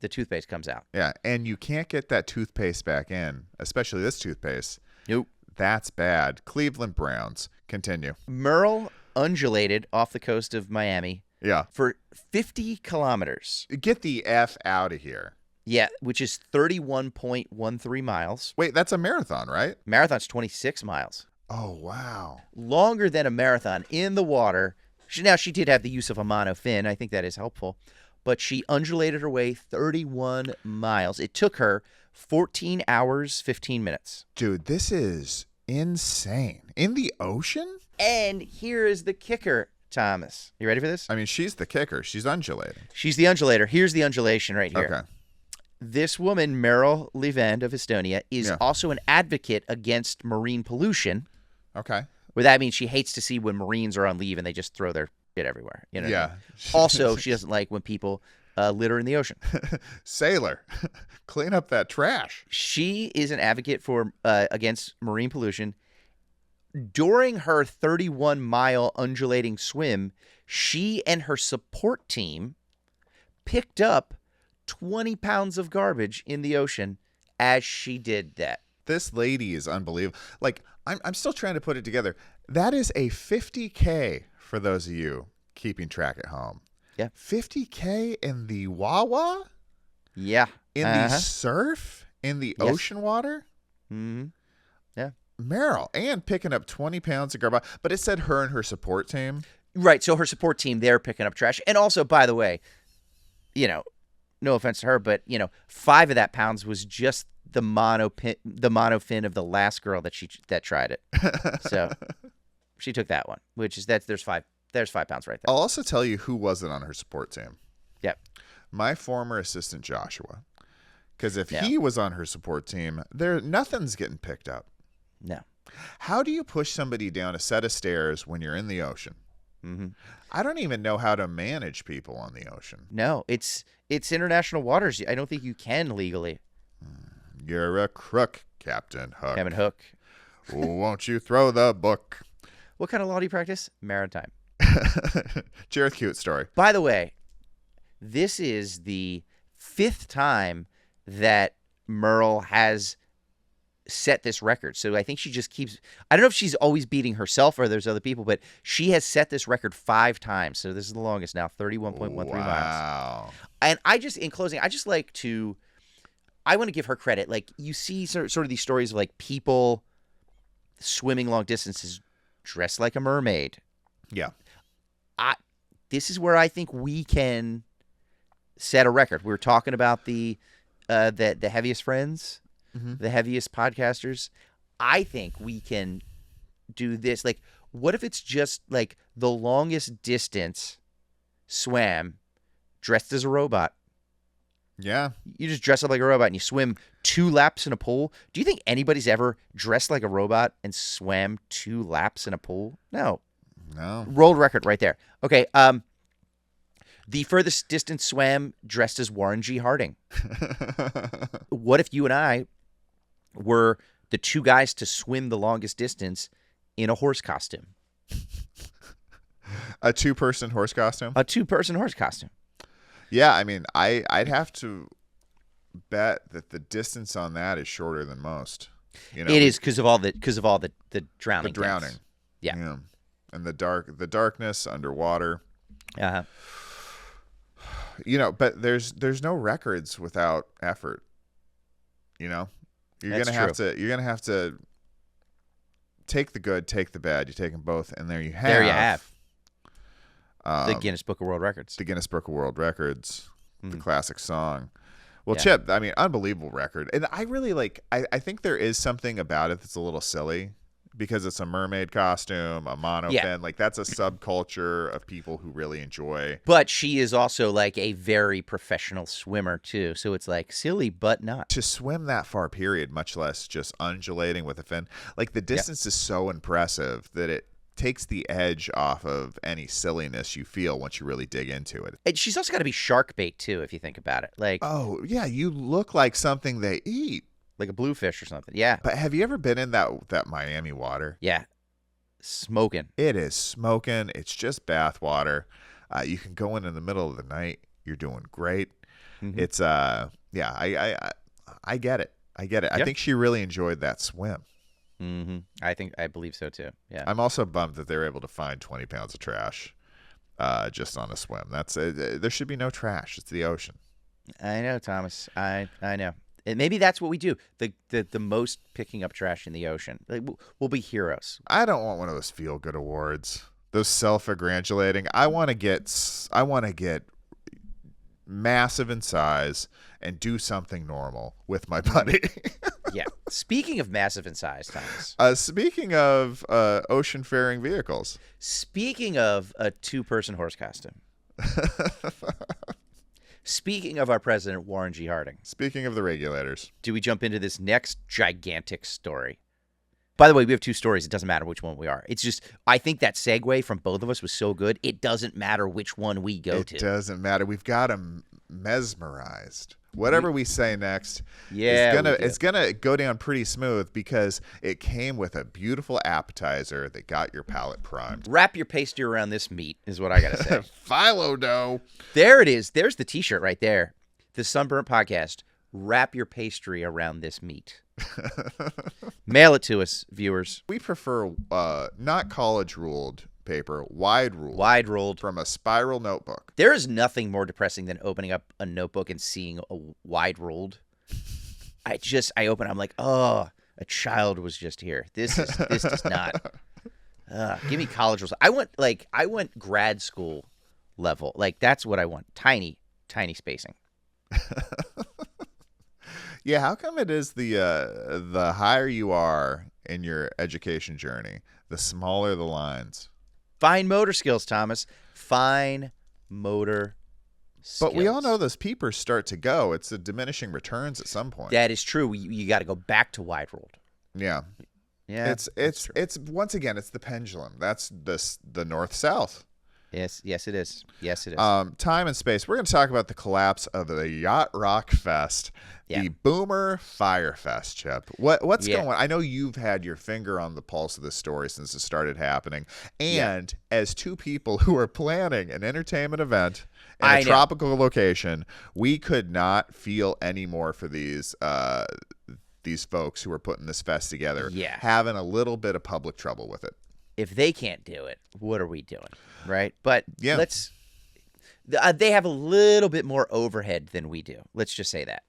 the toothpaste comes out. Yeah, and you can't get that toothpaste back in, especially this toothpaste. Nope. That's bad. Cleveland Browns. Continue. Merle undulated off the coast of Miami. Yeah. For 50 kilometers. Get the F out of here. Yeah, which is 31.13 miles. Wait, that's a marathon, right? Marathon's 26 miles. Oh, wow. Longer than a marathon in the water. Now, she did have the use of a monofin. I think that is helpful. But she undulated her way 31 miles. It took her 14 hours, 15 minutes. Dude, this is insane. In the ocean? And here is the kicker, Thomas. You ready for this? I mean, she's the kicker. She's undulating. She's the undulator. Here's the undulation right here. Okay. This woman, Merle Liven of Estonia, is also an advocate against marine pollution. Okay. Where that means she hates to see when Marines are on leave and they just throw their shit everywhere. You know. Yeah. Also, she doesn't like when people litter in the ocean. Sailor, clean up that trash. She is an advocate for against marine pollution. During her 31-mile undulating swim, she and her support team picked up 20 pounds of garbage in the ocean as she did that. This lady is unbelievable. Like, I'm still trying to put it together. That is a 50K for those of you keeping track at home. Yeah. 50K in the Wawa? Yeah. In the surf? In the ocean water? Mm-hmm. Yeah. Merle. And picking up 20 pounds of garbage. But it said her and her support team. Right. So her support team, they're picking up trash. And also, by the way, no offense to her, but 5 of that pounds was just the monofin of the last girl that tried it. So she took that one, which is there's 5 pounds right there. I'll also tell you who wasn't on her support team. Yep. My former assistant Joshua. Because if he was on her support team, nothing's getting picked up. No. How do you push somebody down a set of stairs when you're in the ocean? Mm-hmm. I don't even know how to manage people on the ocean. No, it's international waters. I don't think you can legally. You're a crook, Captain Hook. Captain Hook. Won't you throw the book? What kind of law do you practice? Maritime. Jareth Cute story. By the way, this is the 5th time that Merle has set this record. So I think she just keeps, I don't know if she's always beating herself or there's other people, but she has set this record 5 times. So this is the longest now, 31.13 miles. Wow. And in closing, I want to give her credit. Like, you see sort of these stories of like people swimming long distances dressed like a mermaid. Yeah. This is where I think we can set a record. We were talking about the heaviest friends, the heaviest podcasters. I think we can do this. Like, what if it's just like the longest distance swam dressed as a robot? Yeah. You just dress up like a robot and you swim 2 laps in a pool. Do you think anybody's ever dressed like a robot and swam 2 laps in a pool? No. World record right there. Okay. The furthest distance swam dressed as Warren G. Harding. What if you and I were the 2 guys to swim the longest distance in a horse costume? A 2-person horse costume? A 2-person horse costume. Yeah, I mean, I'd have to bet that the distance on that is shorter than most. You know, it is because of all the drowning. The drowning. Yeah. And the darkness underwater. Uh-huh. You know, but there's no records without effort. You know? You're gonna have to take the good, take the bad. You take them both, and there you have. The Guinness Book of World Records. The Guinness Book of World Records. The classic song. Well, yeah. Chip, I mean, unbelievable record. And I really I think there is something about it that's a little silly because it's a mermaid costume, a monofin. Yeah. Like, that's a subculture of people who really enjoy. But she is also like a very professional swimmer too. So it's like silly, but not. To swim that far, period, much less just undulating with a fin. Like, the distance is so impressive that it takes the edge off of any silliness you feel once you really dig into it. And she's also got to be shark bait too, if you think about it. Like, oh yeah, you look like something they eat, like a bluefish or something. Yeah. But have you ever been in that Miami water? Yeah, smoking. It is smoking. It's just bath water. You can go in the middle of the night. You're doing great. It's I get it. I get it. Yep. I think she really enjoyed that swim. I believe so too. Yeah. I'm also bummed that they were able to find 20 pounds of trash just on a swim. That's there should be no trash. It's the ocean. I know, Thomas. I know. And maybe that's what we do. The most picking up trash in the ocean. Like, we'll be heroes. I don't want one of those feel good awards. Those self-aggrandulating. I want to get massive in size and do something normal with my buddy. Yeah. Speaking of massive in size, Thomas. Speaking of ocean-faring vehicles. Speaking of a 2-person horse costume. Speaking of our president, Warren G. Harding. Speaking of the regulators. Do we jump into this next gigantic story? By the way, we have 2 stories. It doesn't matter which one we are. It's just, I think that segue from both of us was so good, it doesn't matter which one we go to. It doesn't matter. We've got them mesmerized. Whatever we say next, it's gonna go down pretty smooth because it came with a beautiful appetizer that got your palate primed. Wrap your pastry around this meat is what I gotta say. Phyllo dough. There it is. There's the T-shirt right there. The Sunburnt Podcast. Wrap your pastry around this meat. Mail it to us, viewers. We prefer not college ruled paper, wide ruled from a spiral notebook. There is nothing more depressing than opening up a notebook and seeing a wide ruled. I open, I'm like, oh, a child was just here. This does not. Give me college rules. I want grad school level. Like, that's what I want. Tiny spacing. Yeah, how come it is the higher you are in your education journey, the smaller the lines? Fine motor skills, Thomas. Fine motor skills. But we all know those peepers start to go. It's a diminishing returns at some point. That is true. You got to go back to wide ruled. Yeah. Yeah. It's once again, it's the pendulum. That's the north south. Yes, it is. Yes, it is. Time and space. We're going to talk about the collapse of the Yacht Rock Fest, the Boomer Fyre Fest, Chip. What's going on? I know you've had your finger on the pulse of this story since it started happening. And as two people who are planning an entertainment event in a tropical location, we could not feel any more for these folks who are putting this fest together, having a little bit of public trouble with it. If they can't do it, what are we doing, right? But they have a little bit more overhead than we do. Let's just say that.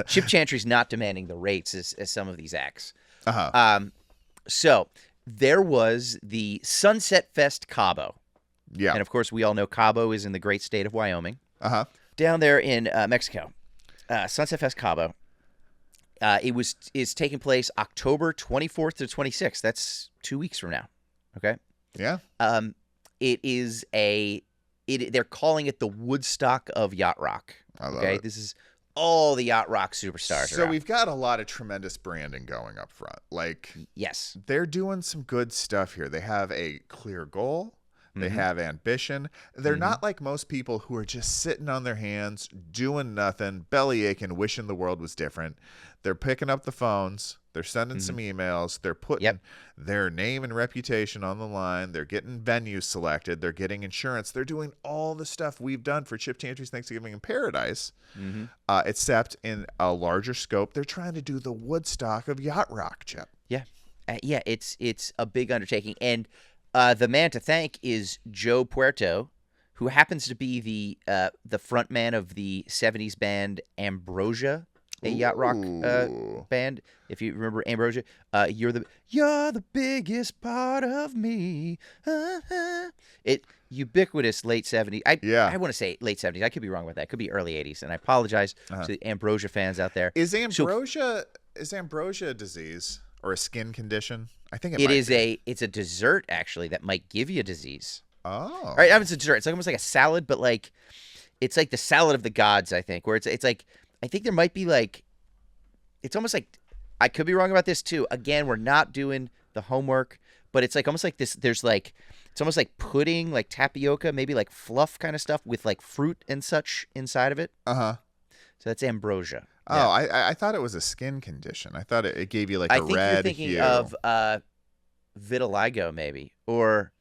Chip Chantry's not demanding the rates as some of these acts. So there was the Sunset Fest Cabo. Yeah. And, of course, we all know Cabo is in the great state of Wyoming. Down there in Mexico. Sunset Fest Cabo. It is taking place October 24th to 26th. That's 2 weeks from now. Okay. Yeah. It is they're calling it the Woodstock of Yacht Rock. I love it. This is all the Yacht Rock superstars. So we've got a lot of tremendous branding going up front. Like, yes, they're doing some good stuff here. They have a clear goal. They have ambition. They're not like most people who are just sitting on their hands, doing nothing, belly aching, wishing the world was different. They're picking up the phones. They're sending some emails. They're putting their name and reputation on the line. They're getting venues selected. They're getting insurance. They're doing all the stuff we've done for Chip Chantry's Thanksgiving in Paradise, except in a larger scope. They're trying to do the Woodstock of Yacht Rock, Chip. Yeah. It's a big undertaking. And the man to thank is Joe Puerto, who happens to be the front man of the 70s band Ambrosia, a yacht rock band. If you remember Ambrosia, you're the biggest part of me. Ubiquitous late 70s. I want to say late 70s. I could be wrong with that. It could be early 80s, and I apologize to the Ambrosia fans out there. Is Ambrosia a disease or a skin condition? I think it's a dessert actually that might give you a disease. Oh, all right. It's a dessert. It's like almost like a salad, but like it's like the salad of the gods. I think where it's like I think there might be like it's almost like I could be wrong about this too. Again, we're not doing the homework, but it's like almost like this. There's like it's almost like pudding, like tapioca, maybe like fluff kind of stuff with like fruit and such inside of it. So that's ambrosia. Oh, I thought it was a skin condition. I thought it gave you like a red hue. I think you're thinking of vitiligo, maybe, or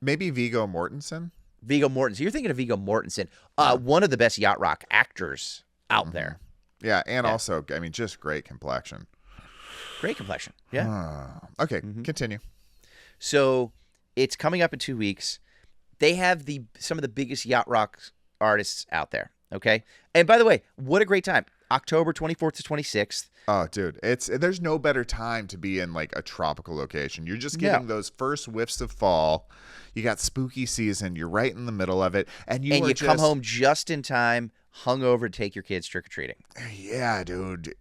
maybe Viggo Mortensen. Viggo Mortensen. You're thinking of Viggo Mortensen, one of the best yacht rock actors out there. Yeah, and also, I mean, just great complexion. Great complexion. Yeah. Okay, continue. So it's coming up in 2 weeks. They have some of the biggest yacht rock artists out there. Okay. And by the way, what a great time. October 24th to 26th. Oh, dude, there's no better time to be in like a tropical location. You're just getting those first whiffs of fall. You got spooky season. You're right in the middle of it. And you come home just in time, hungover to take your kids trick-or-treating. Yeah, dude.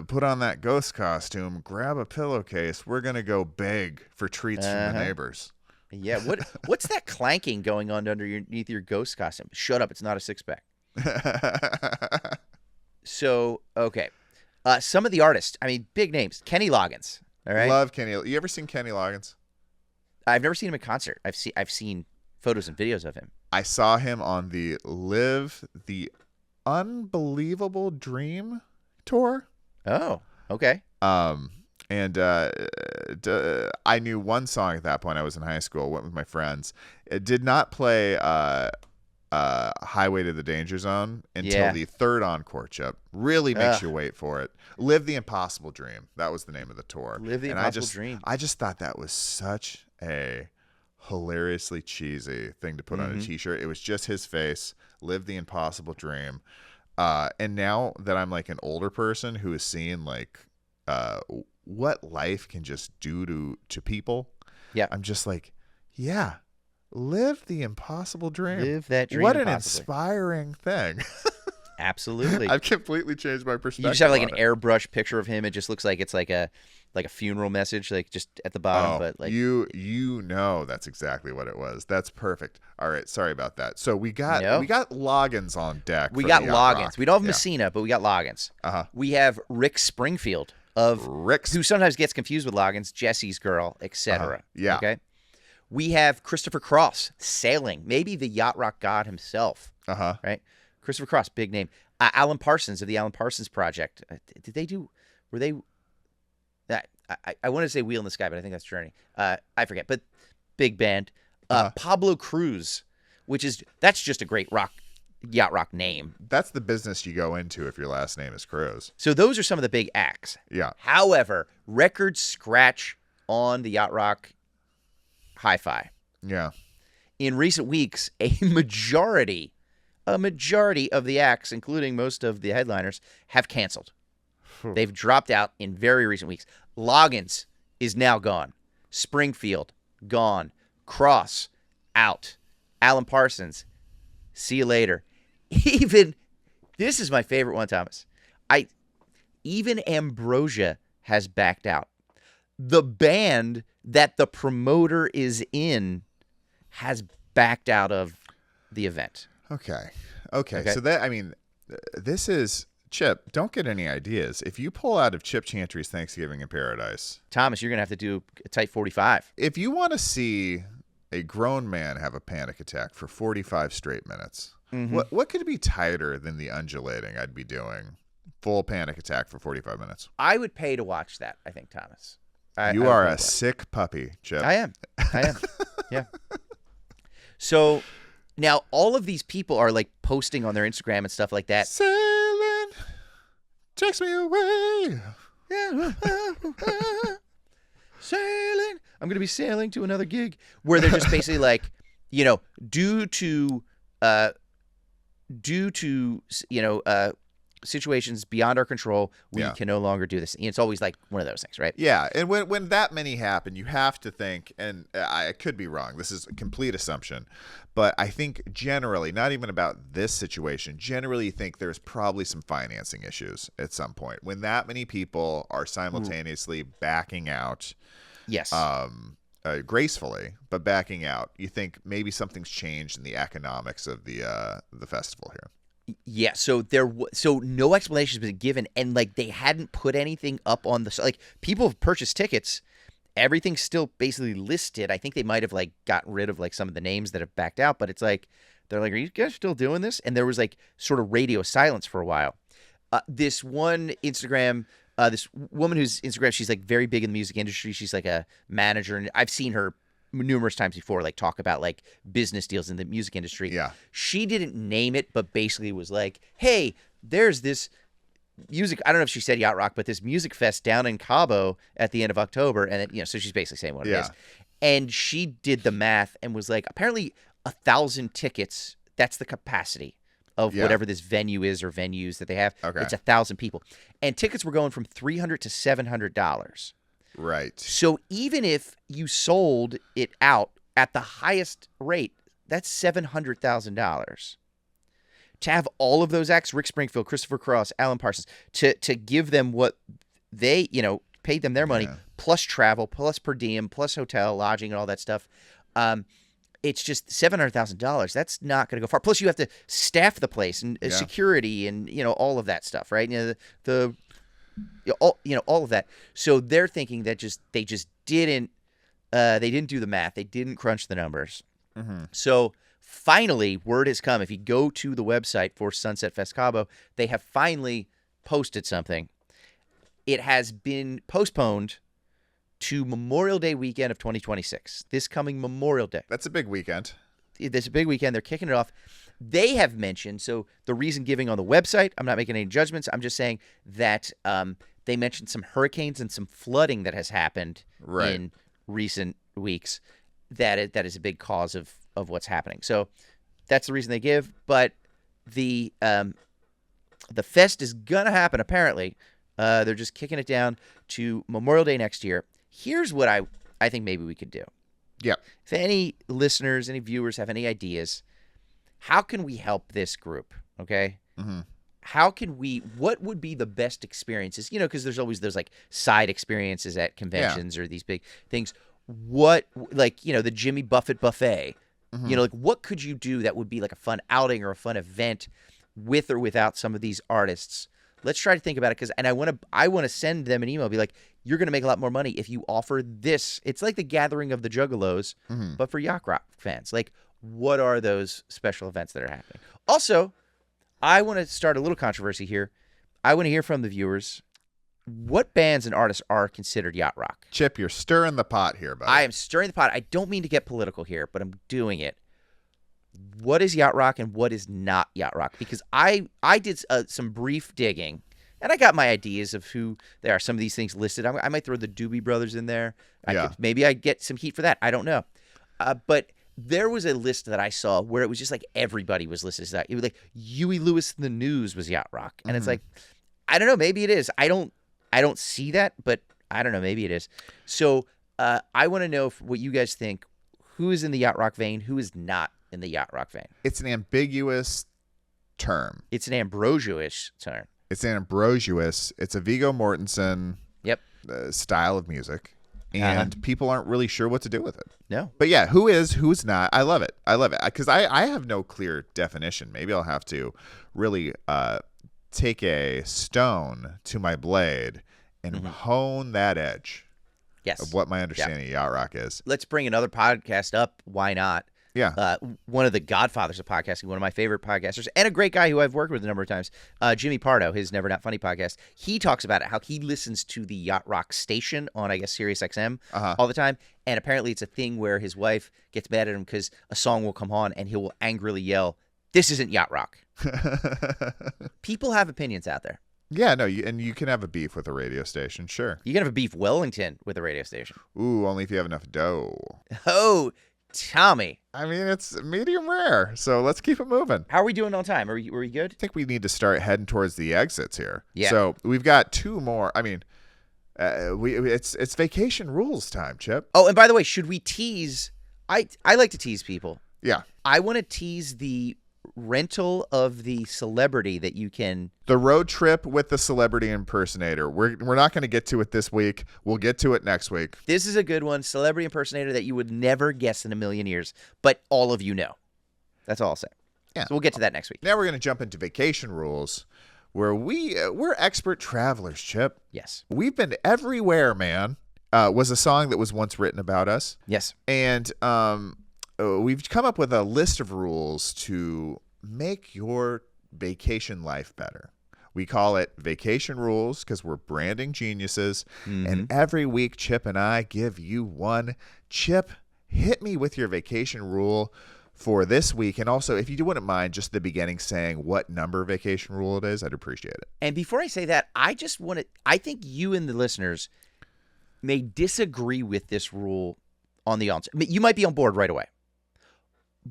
Put on that ghost costume. Grab a pillowcase. We're going to go beg for treats from the neighbors. Yeah. What's that clanking going on underneath your ghost costume? Shut up. It's not a six-pack. So, okay. Some of the artists, I mean, big names. Kenny Loggins. All right. Love Kenny. You ever seen Kenny Loggins? I've never seen him in concert. I've seen photos and videos of him. I saw him on the Live the Unbelievable Dream tour. Oh, okay. And I knew one song at that point. I was in high school, went with my friends. It did not play Highway to the Danger Zone until the third encore, Chip. Really makes you wait for it. Live the Impossible Dream. That was the name of the tour. Live the Impossible Dream. I just thought that was such a hilariously cheesy thing to put on a t-shirt. It was just his face. Live the Impossible Dream. And now that I'm like an older person who is seeing like what life can just do to people, I'm just like, live the impossible dream. Live that dream. What an inspiring thing. Absolutely. I've completely changed my perspective. You just have like an airbrush picture of him. It just looks like it's like a funeral message, like just at the bottom. But like you know that's exactly what it was. That's perfect. All right, sorry about that. So we got Loggins on deck. We got Loggins. We don't have Messina, but we got Loggins. We have Rick Springfield who sometimes gets confused with Loggins, Jesse's girl, etc. Yeah. Okay. We have Christopher Cross sailing, maybe the Yacht Rock god himself. Uh-huh. Right? Christopher Cross, big name. Alan Parsons of the Alan Parsons Project. Were they? I want to say Wheel in the Sky, but I think that's Journey. I forget, but big band. Pablo Cruz, that's just a great yacht rock name. That's the business you go into if your last name is Cruz. So those are some of the big acts. Yeah. However, record scratch on the Yacht Rock hi-fi. Yeah. In recent weeks, a majority of the acts, including most of the headliners, have canceled. They've dropped out in very recent weeks. Loggins is now gone. Springfield, gone. Cross, out. Alan Parsons, see you later. Even, this is my favorite one, Thomas. Even Ambrosia has backed out. The band that the promoter is in has backed out of the event. Okay. So this is Chip. Don't get any ideas. If you pull out of Chip Chantry's Thanksgiving in Paradise, Thomas, you're gonna have to do a tight 45. If you want to see a grown man have a panic attack for 45 straight minutes, what could be tighter than the undulating I'd be doing? Full panic attack for 45 minutes. I would pay to watch that, I think, Thomas. You are a sick puppy, Chip. I am. Yeah. So now all of these people are like posting on their Instagram and stuff like that. Sailing takes me away. Sailing. I'm going to be sailing to another gig where they're just basically like, you know, due to situations beyond our control, we can no longer do this. It's always like one of those things, right? Yeah, and when that many happen, you have to think, and I could be wrong, this is a complete assumption, but I think generally, not even about this situation, generally you think there's probably some financing issues at some point. When that many people are simultaneously backing out, yes, gracefully, but backing out, you think maybe something's changed in the economics of the festival here. Yeah, so no explanation has been given, and like they hadn't put anything up on the, like, people have purchased tickets, everything's still basically listed. I think they might have like gotten rid of like some of the names that have backed out, but it's like they're like, are you guys still doing this? And there was like sort of radio silence for a while. This one Instagram, this woman whose Instagram, she's like very big in the music industry. She's like a manager, and I've seen her numerous times before, like talk about like business deals in the music industry. Yeah. She didn't name it, but basically was like, hey, there's this music, I don't know if she said Yacht Rock, but this music fest down in Cabo at the end of October. And it, so she's basically saying what it is. And she did the math and was like, apparently 1,000 tickets, that's the capacity of whatever this venue is or venues that they have. Okay. It's 1,000 people. And tickets were going from $300 to $700. Right. So even if you sold it out at the highest rate, that's $700,000. To have all of those acts, Rick Springfield, Christopher Cross, Alan Parsons, to give them what they, paid them their money, plus travel, plus per diem, plus hotel, lodging, and all that stuff, it's just $700,000. That's not going to go far. Plus you have to staff the place and security and, all of that stuff, right? All of that. So they're thinking that they didn't do the math. They didn't crunch the numbers. Mm-hmm. So finally, word has come. If you go to the website for Sunset Fest Cabo, they have finally posted something. It has been postponed to Memorial Day weekend of 2026. This coming Memorial Day. That's a big weekend. It's a big weekend. They're kicking it off. They have mentioned, so the reason giving on the website, I'm not making any judgments. I'm just saying that they mentioned some hurricanes and some flooding that has happened in recent weeks. That is a big cause of what's happening. So that's the reason they give. But the fest is going to happen, apparently. They're just kicking it down to Memorial Day next year. Here's what I think maybe we could do. Yeah. If any listeners, any viewers have any ideas, how can we help this group? Okay. Mm-hmm. What would be the best experiences? Because there's always those like side experiences at conventions or these big things. What, like, the Jimmy Buffett buffet, like what could you do that would be like a fun outing or a fun event with or without some of these artists? Let's try to think about it and I want to send them an email, be like, you're going to make a lot more money if you offer this. It's like the gathering of the Juggalos, but for Yacht Rock fans. Like, what are those special events that are happening? Also, I want to start a little controversy here. I want to hear from the viewers. What bands and artists are considered Yacht Rock? Chip, you're stirring the pot here, buddy. I am stirring the pot. I don't mean to get political here, but I'm doing it. What is Yacht Rock and what is not Yacht Rock? Because I did some brief digging, and I got my ideas of who there are. Some of these things listed. I might throw the Doobie Brothers in there. Maybe I get some heat for that. I don't know. But there was a list that I saw where it was just like everybody was listed as that. It was like Huey Lewis and the News was Yacht Rock, and it's like, I don't know. Maybe it is. I don't see that, but I don't know. Maybe it is. So I want to know what you guys think. Who is in the Yacht Rock vein? Who is not in the Yacht Rock vein? It's an ambiguous term. It's an Ambrosia-ish term. It's an Ambrosius. It's a Viggo Mortensen style of music. And people aren't really sure what to do with it. No. But yeah, who's not? I love it. I love it. Because I have no clear definition. Maybe I'll have to really take a stone to my blade and hone that edge of what my understanding of Yacht Rock is. Let's bring another podcast up. Why not? Yeah. One of the godfathers of podcasting, one of my favorite podcasters, and a great guy who I've worked with a number of times, Jimmy Pardo, his Never Not Funny podcast. He talks about it, how he listens to the Yacht Rock station on, I guess, Sirius XM all the time. And apparently it's a thing where his wife gets mad at him because a song will come on and he will angrily yell, "This isn't Yacht Rock." People have opinions out there. Yeah, no, you can have a beef with a radio station, sure. You can have a beef Wellington with a radio station. Ooh, only if you have enough dough. Oh, Tommy. I mean, it's medium rare, so let's keep it moving. How are we doing on time? Are we good? I think we need to start heading towards the exits here. Yeah. So we've got two more. I mean, it's vacation rules time, Chip. Oh, and by the way, should we tease? I like to tease people. Yeah. I want to tease the rental of the celebrity that you can. The road trip with the celebrity impersonator. We're not going to get to it this week. We'll get to it next week. This is a good one. Celebrity impersonator that you would never guess in a million years, but all of you know. That's all I'll say. Yeah. So we'll get to that next week. Now we're going to jump into vacation rules, where we're expert travelers, Chip. Yes. We've been everywhere, man. Was a song that was once written about us. Yes. And we've come up with a list of rules to make your vacation life better. We call it Vacation Rules because we're branding geniuses. And every week, Chip and I give you one. Chip, hit me with your vacation rule for this week. And also, if you wouldn't mind, just the beginning saying what number vacation rule it is, I'd appreciate it. And before I say that, I think you and the listeners may disagree with this rule on the onset. I mean, you might be on board right away.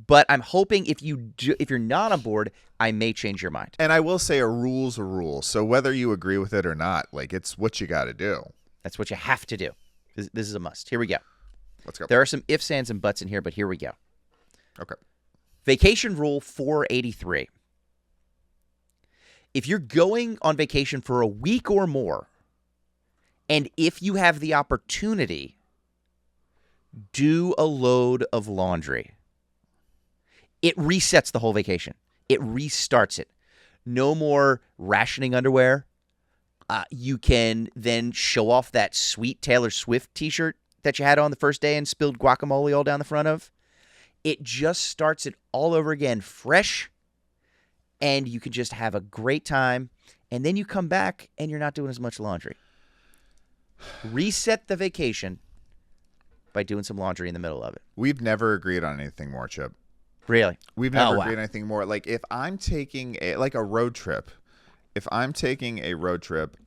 But I'm hoping if you're not on board, I may change your mind. And I will say a rule's a rule. So whether you agree with it or not, like, it's what you got to do. That's what you have to do. This is a must. Here we go. Let's go. There are some ifs, ands, and buts in here, but here we go. Okay. Vacation rule 483. If you're going on vacation for a week or more, and if you have the opportunity, do a load of laundry. It resets the whole vacation. It restarts it. No more rationing underwear. You can then show off that sweet Taylor Swift t-shirt that you had on the first day and spilled guacamole all down the front of. It just starts it all over again, fresh, and you can just have a great time. And then you come back and you're not doing as much laundry. Reset the vacation by doing some laundry in the middle of it. We've never agreed on anything more, Chip. Really? We've never agreed on anything more. Like, if I'm taking a road trip,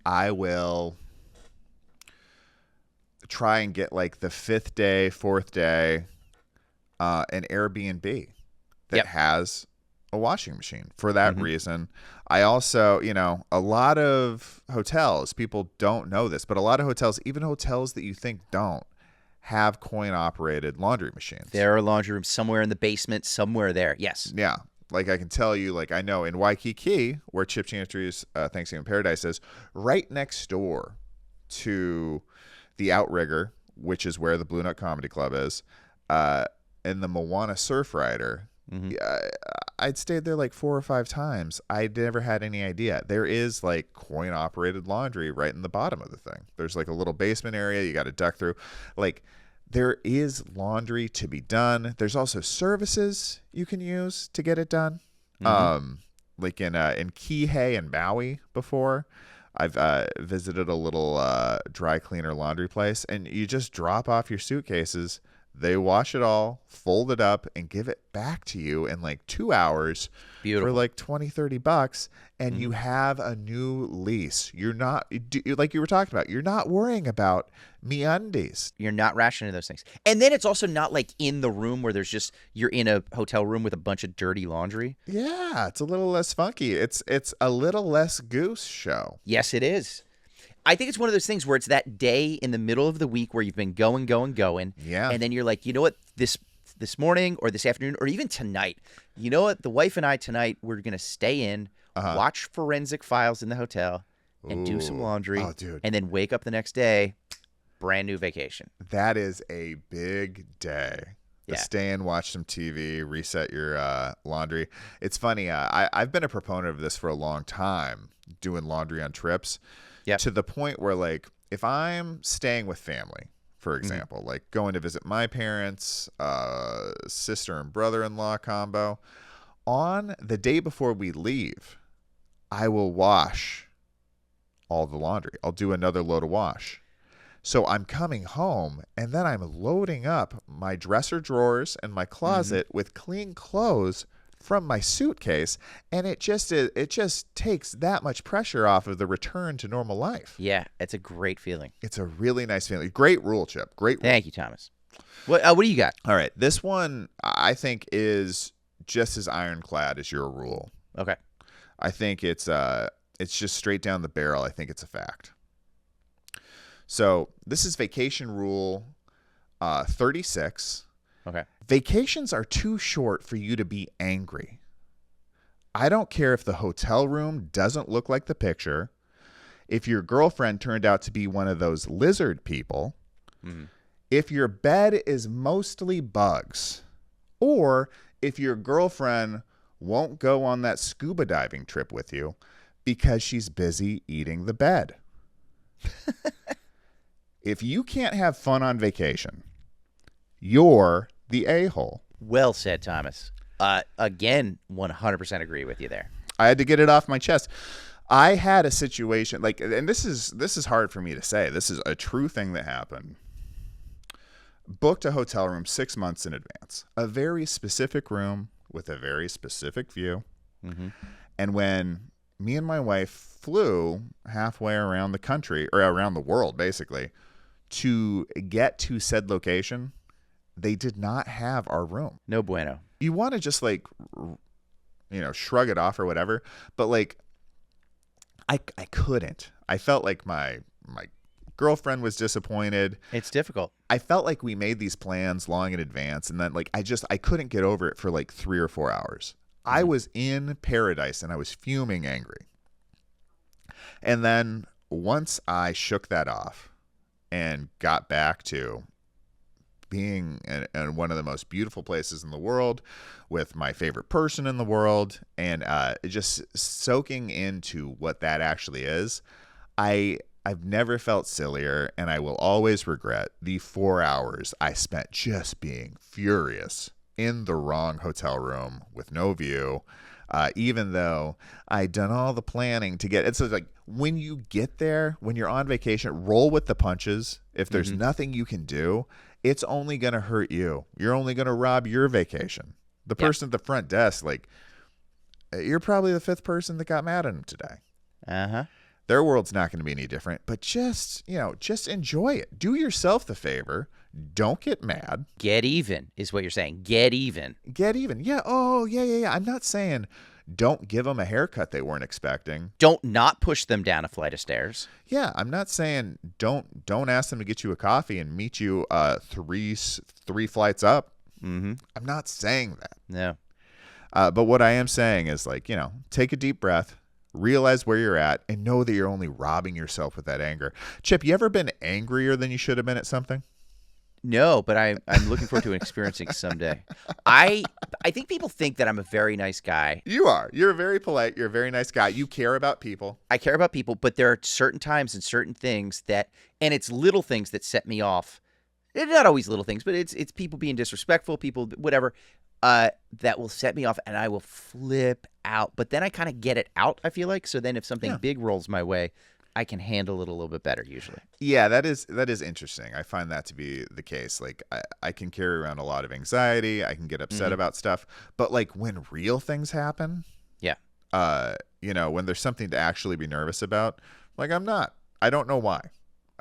I will try and get, like, the 5th day, 4th day, an Airbnb that has a washing machine for that reason. I also, a lot of hotels, people don't know this, but a lot of hotels, even hotels that you think don't, have coin-operated laundry machines. There are laundry rooms somewhere in the basement, somewhere there. Yes. Yeah. Like, I can tell you, like, I know in Waikīkī, where Chip Chantry's Thanksgiving Paradise is, right next door to the Outrigger, which is where the Blue Nut Comedy Club is, and the Moana Surf Rider, I'd stayed there like 4 or 5 times. I never had any idea. There is like coin operated laundry right in the bottom of the thing. There's like a little basement area you got to duck through. Like there is laundry to be done. There's also services you can use to get it done. Like in Kihei and Maui before, I've visited a little dry cleaner laundry place, and you just drop off your suitcases. They wash it all, fold it up, and give it back to you in like 2 hours. Beautiful. For like $20-$30, and you have a new lease. You're not, like you were talking about, you're not worrying about MeUndies. You're not rationing those things. And then it's also not like in the room where there's just, you're in a hotel room with a bunch of dirty laundry. Yeah, it's a little less funky. It's a little less goose show. Yes, it is. I think it's one of those things where it's that day in the middle of the week where you've been going. Yeah. And then you're like, you know what, this morning or this afternoon or even tonight, you know what, the wife and I tonight, we're going to stay in, watch Forensic Files in the hotel, and do some laundry. Oh, dude. And then wake up the next day, brand new vacation. That is a big day. Yeah. Stay in, watch some TV, reset your laundry. It's funny. I've been a proponent of this for a long time, doing laundry on trips. Yep. To the point where, like, if I'm staying with family, for example, like going to visit my parents, sister and brother-in-law combo, on the day before we leave, I will wash all the laundry. I'll do another load of wash. So I'm coming home, and then I'm loading up my dresser drawers and my closet with clean clothes from my suitcase, and it just takes that much pressure off of the return to normal life. Yeah, it's a great feeling. It's a really nice feeling. Great rule, Chip. Great rule. Thank you, Thomas. What do you got? All right, this one I think is just as ironclad as your rule. Okay. I think it's just straight down the barrel. I think it's a fact. So this is vacation rule 36. Okay. Vacations are too short for you to be angry. I don't care if the hotel room doesn't look like the picture, if your girlfriend turned out to be one of those lizard people, if your bed is mostly bugs, or if your girlfriend won't go on that scuba diving trip with you because she's busy eating the bed. If you can't have fun on vacation, you're the a-hole. Well said, Thomas. Again, 100% agree with you there. I had to get it off my chest. I had a situation like, and this is hard for me to say. This is a true thing that happened. Booked a hotel room 6 months in advance, a very specific room with a very specific view. And when me and my wife flew halfway around the country, or around the world, basically, to get to said location, they did not have our room. No bueno. You want to just like, shrug it off or whatever. But like, I couldn't. I felt like my girlfriend was disappointed. It's difficult. I felt like we made these plans long in advance. And then like, I couldn't get over it for like 3 or 4 hours. I was in paradise and I was fuming angry. And then once I shook that off and got back to being in one of the most beautiful places in the world with my favorite person in the world, and just soaking into what that actually is, I've never felt sillier, and I will always regret the 4 hours I spent just being furious in the wrong hotel room with no view, even though I'd done all the planning to get it. So like, when you get there, when you're on vacation, roll with the punches. If there's nothing you can do, it's only going to hurt you. You're only going to rob your vacation. The person at the front desk, like, you're probably the 5th person that got mad at him today. Their world's not going to be any different, but just enjoy it. Do yourself the favor. Don't get mad. Get even is what you're saying. Get even. Get even. Yeah. Oh, yeah. I'm not saying don't give them a haircut they weren't expecting. Don't not push them down a flight of stairs. Yeah, I'm not saying don't ask them to get you a coffee and meet you 3 flights up. I'm not saying that. No. But what I am saying is, like, take a deep breath, realize where you're at, and know that you're only robbing yourself with that anger. Chip, you ever been angrier than you should have been at something? No, but I'm looking forward to experiencing it someday. I think people think that I'm a very nice guy. You are. You're very polite. You're a very nice guy. You care about people. I care about people, but there are certain times and certain things that, and it's little things that set me off. They're not always little things, but it's people being disrespectful, people, whatever, that will set me off, and I will flip out. But then I kind of get it out, I feel like. So then if something big rolls my way, I can handle it a little bit better usually. Yeah, that is interesting. I find that to be the case. Like I can carry around a lot of anxiety. I can get upset about stuff. But like when real things happen, when there's something to actually be nervous about, like I'm not. I don't know why.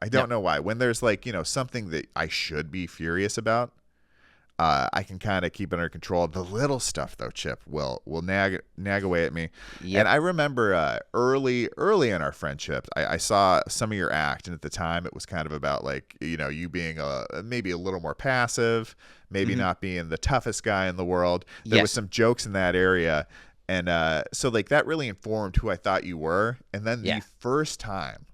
I don't know why. When there's like, something that I should be furious about, I can kind of keep it under control. The little stuff, though, Chip, will nag away at me. Yep. And I remember early in our friendship, I saw some of your act, and at the time it was kind of about like, you being maybe a little more passive, maybe not being the toughest guy in the world. There was some jokes in that area, and so like that really informed who I thought you were. And then the first time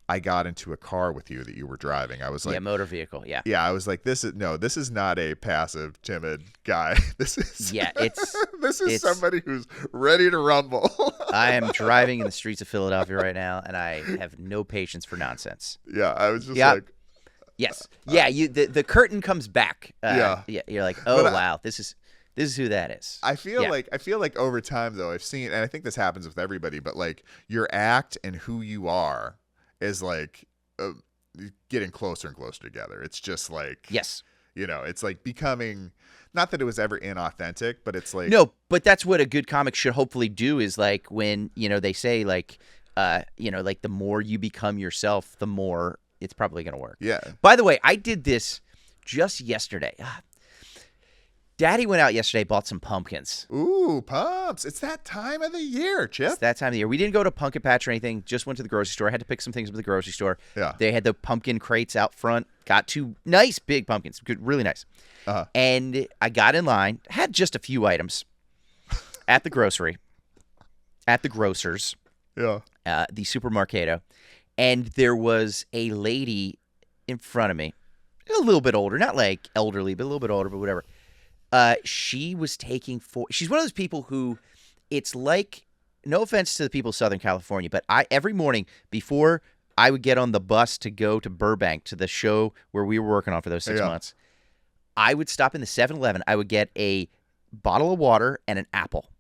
I got into a car with you that you were driving, I was like, motor vehicle. Yeah. I was like, this is not a passive, timid guy. This is somebody who's ready to rumble. I am driving in the streets of Philadelphia right now, and I have no patience for nonsense. Yeah. I was just like, yes. The curtain comes back. You're like, oh, wow. This is who that is. I feel like over time though, I've seen, and I think this happens with everybody, but like your act and who you are is like getting closer and closer together. It's just like, it's like becoming, not that it was ever inauthentic, but it's like, no, but that's what a good comic should hopefully do, is like when, they say like, like the more you become yourself, the more it's probably going to work. Yeah. By the way, I did this just yesterday. Daddy went out yesterday, bought some pumpkins. Ooh, pumps. It's that time of the year, Chip. It's that time of the year. We didn't go to Pumpkin Patch or anything. Just went to the grocery store. I had to pick some things up at the grocery store. Yeah. They had the pumpkin crates out front. Got 2 nice big pumpkins. Good, really nice. Uh-huh. And I got in line. Had just a few items at the grocery. At the grocers. Yeah. The supermarketo. And there was a lady in front of me. A little bit older. Not like elderly, but a little bit older, but whatever. She was taking she's one of those people who, it's like, no offense to the people of Southern California, but every morning before I would get on the bus to go to Burbank to the show where we were working on for those 6 months, I would stop in the 7-Eleven. I would get a bottle of water and an apple.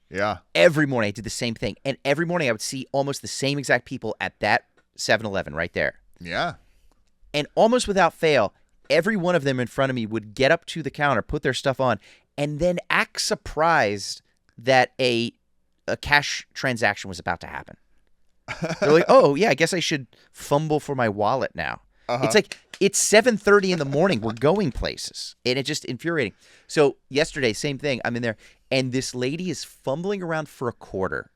Yeah. Every morning I did the same thing. And every morning I would see almost the same exact people at that 7-Eleven right there. Yeah. And almost without fail, every one of them in front of me would get up to the counter, put their stuff on, and then act surprised that a cash transaction was about to happen. They're like, oh, yeah, I guess I should fumble for my wallet now. Uh-huh. It's like, it's 7:30 in the morning. We're going places. And it's just infuriating. So yesterday, same thing. I'm in there, and this lady is fumbling around for a quarter.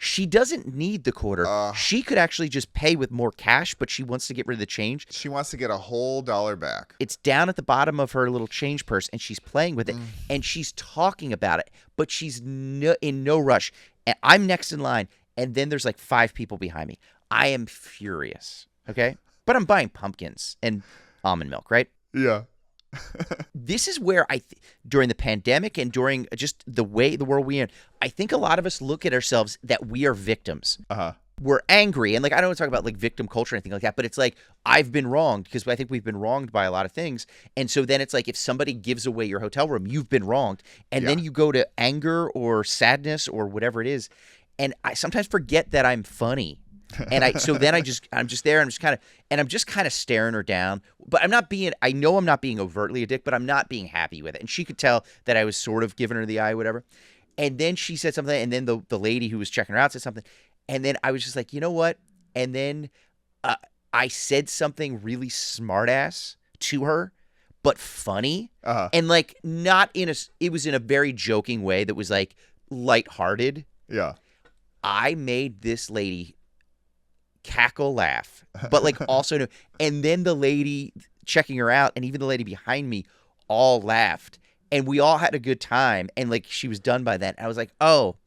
She doesn't need the quarter. She could actually just pay with more cash, but she wants to get rid of the change. She wants to get a whole dollar back. It's down at the bottom of her little change purse, and she's playing with it, and she's talking about it, but she's in no rush. And I'm next in line, and then there's like 5 people behind me. I am furious, okay? But I'm buying pumpkins and almond milk, right? Yeah. This is where during the pandemic and during just the way the world we're in, I think a lot of us look at ourselves that we are victims. Uh-huh. We're angry. And like, I don't want to talk about like victim culture or anything like that, but it's like, I've been wronged, because I think we've been wronged by a lot of things. And so then it's like, if somebody gives away your hotel room, you've been wronged. And then you go to anger or sadness or whatever it is. And I sometimes forget that I'm funny. And I'm just there. I'm just kind of staring her down, but I know I'm not being overtly a dick, but I'm not being happy with it. And she could tell that I was sort of giving her the eye, whatever. And then she said something. And then the lady who was checking her out said something. And then I was just like, you know what? And then I said something really smart ass to her, but funny. Uh-huh. And like, it was in a very joking way that was like lighthearted. Yeah. I made this lady cackle, laugh, but like also no. And then the lady checking her out and even the lady behind me all laughed, and we all had a good time. And like, she was done by then. I was like, oh,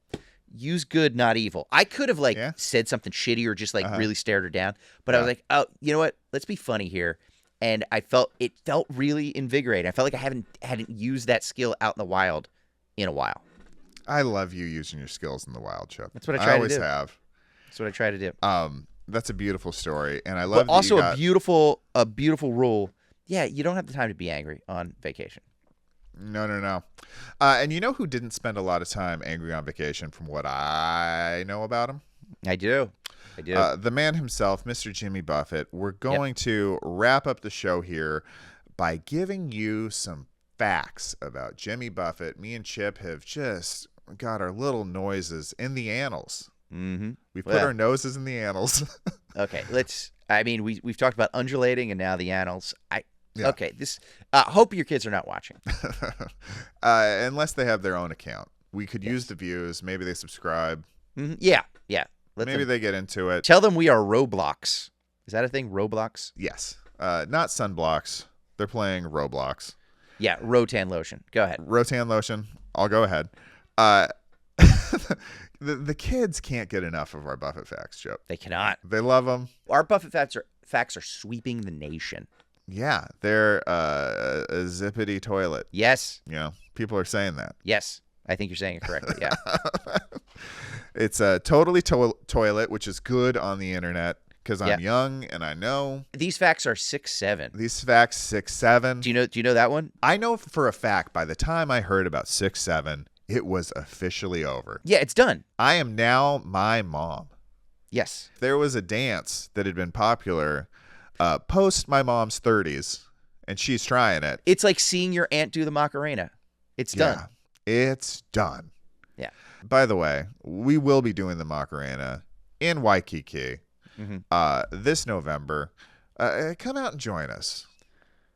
use good, not evil. I could have said something shitty or just like really stared her down, but I was like, oh, you know what? Let's be funny here. and it felt really invigorating. I felt like I hadn't used that skill out in the wild in a while. I love you using your skills in the wild, Chip. That's what I try to do. always have. That's what I try to do. That's a beautiful story, and I love. But also a beautiful rule. Yeah, you don't have the time to be angry on vacation. No. And you know who didn't spend a lot of time angry on vacation, from what I know about him? I do. The man himself, Mr. Jimmy Buffett. We're going to wrap up the show here by giving you some facts about Jimmy Buffett. Me and Chip have just got our little noises in the annals. Mm-hmm. We put our noses in the annals. Okay, we've talked about undulating and now the annals. Okay, this. Hope your kids are not watching. Unless they have their own account. We could use the views. Maybe they subscribe. Mm-hmm. Yeah. Maybe they get into it. Tell them we are Roblox. Is that a thing? Roblox? Yes. Not sunblocks. They're playing Roblox. Yeah, Rotan lotion. Go ahead. Rotan lotion. I'll go ahead. The kids can't get enough of our Buffett facts, Chip. They cannot. They love them. Our Buffett facts are sweeping the nation. Yeah, they're a zippity toilet. Yes. People are saying that. Yes. I think you're saying it correctly, yeah. It's a totally toilet, which is good on the internet because I'm young and I know. These facts are 6'7". These facts 6'7". Do you know that one? I know for a fact by the time I heard about 6'7", it was officially over. Yeah, it's done. I am now my mom. Yes. There was a dance that had been popular post my mom's 30s, and she's trying it. It's like seeing your aunt do the Macarena. It's done. It's done. Yeah. By the way, we will be doing the Macarena in Waikīkī this November. Come out and join us.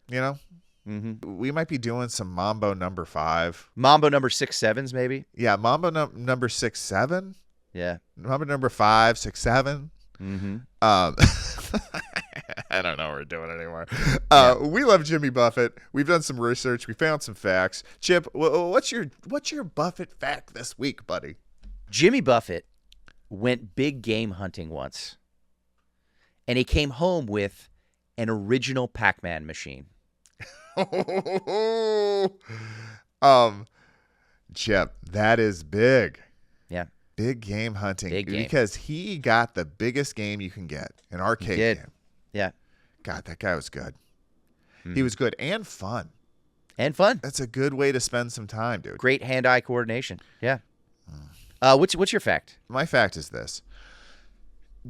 We might be doing some Mambo number 5. Mambo number 6/7s, maybe? Yeah, Mambo number 6/7. Yeah. Mambo number 5, 6, 7. Mm-hmm. I don't know what we're doing anymore. We love Jimmy Buffett. We've done some research. We found some facts. Chip, what's your Buffett fact this week, buddy? Jimmy Buffett went big game hunting once, and he came home with an original Pac-Man machine. Chip, that is big. Yeah. Big game hunting. Big game. Because he got the biggest game you can get, an arcade game. Yeah. God, that guy was good. He was good and fun. That's a good way to spend some time, dude. Great hand-eye coordination. Yeah. What's your fact? My fact is this.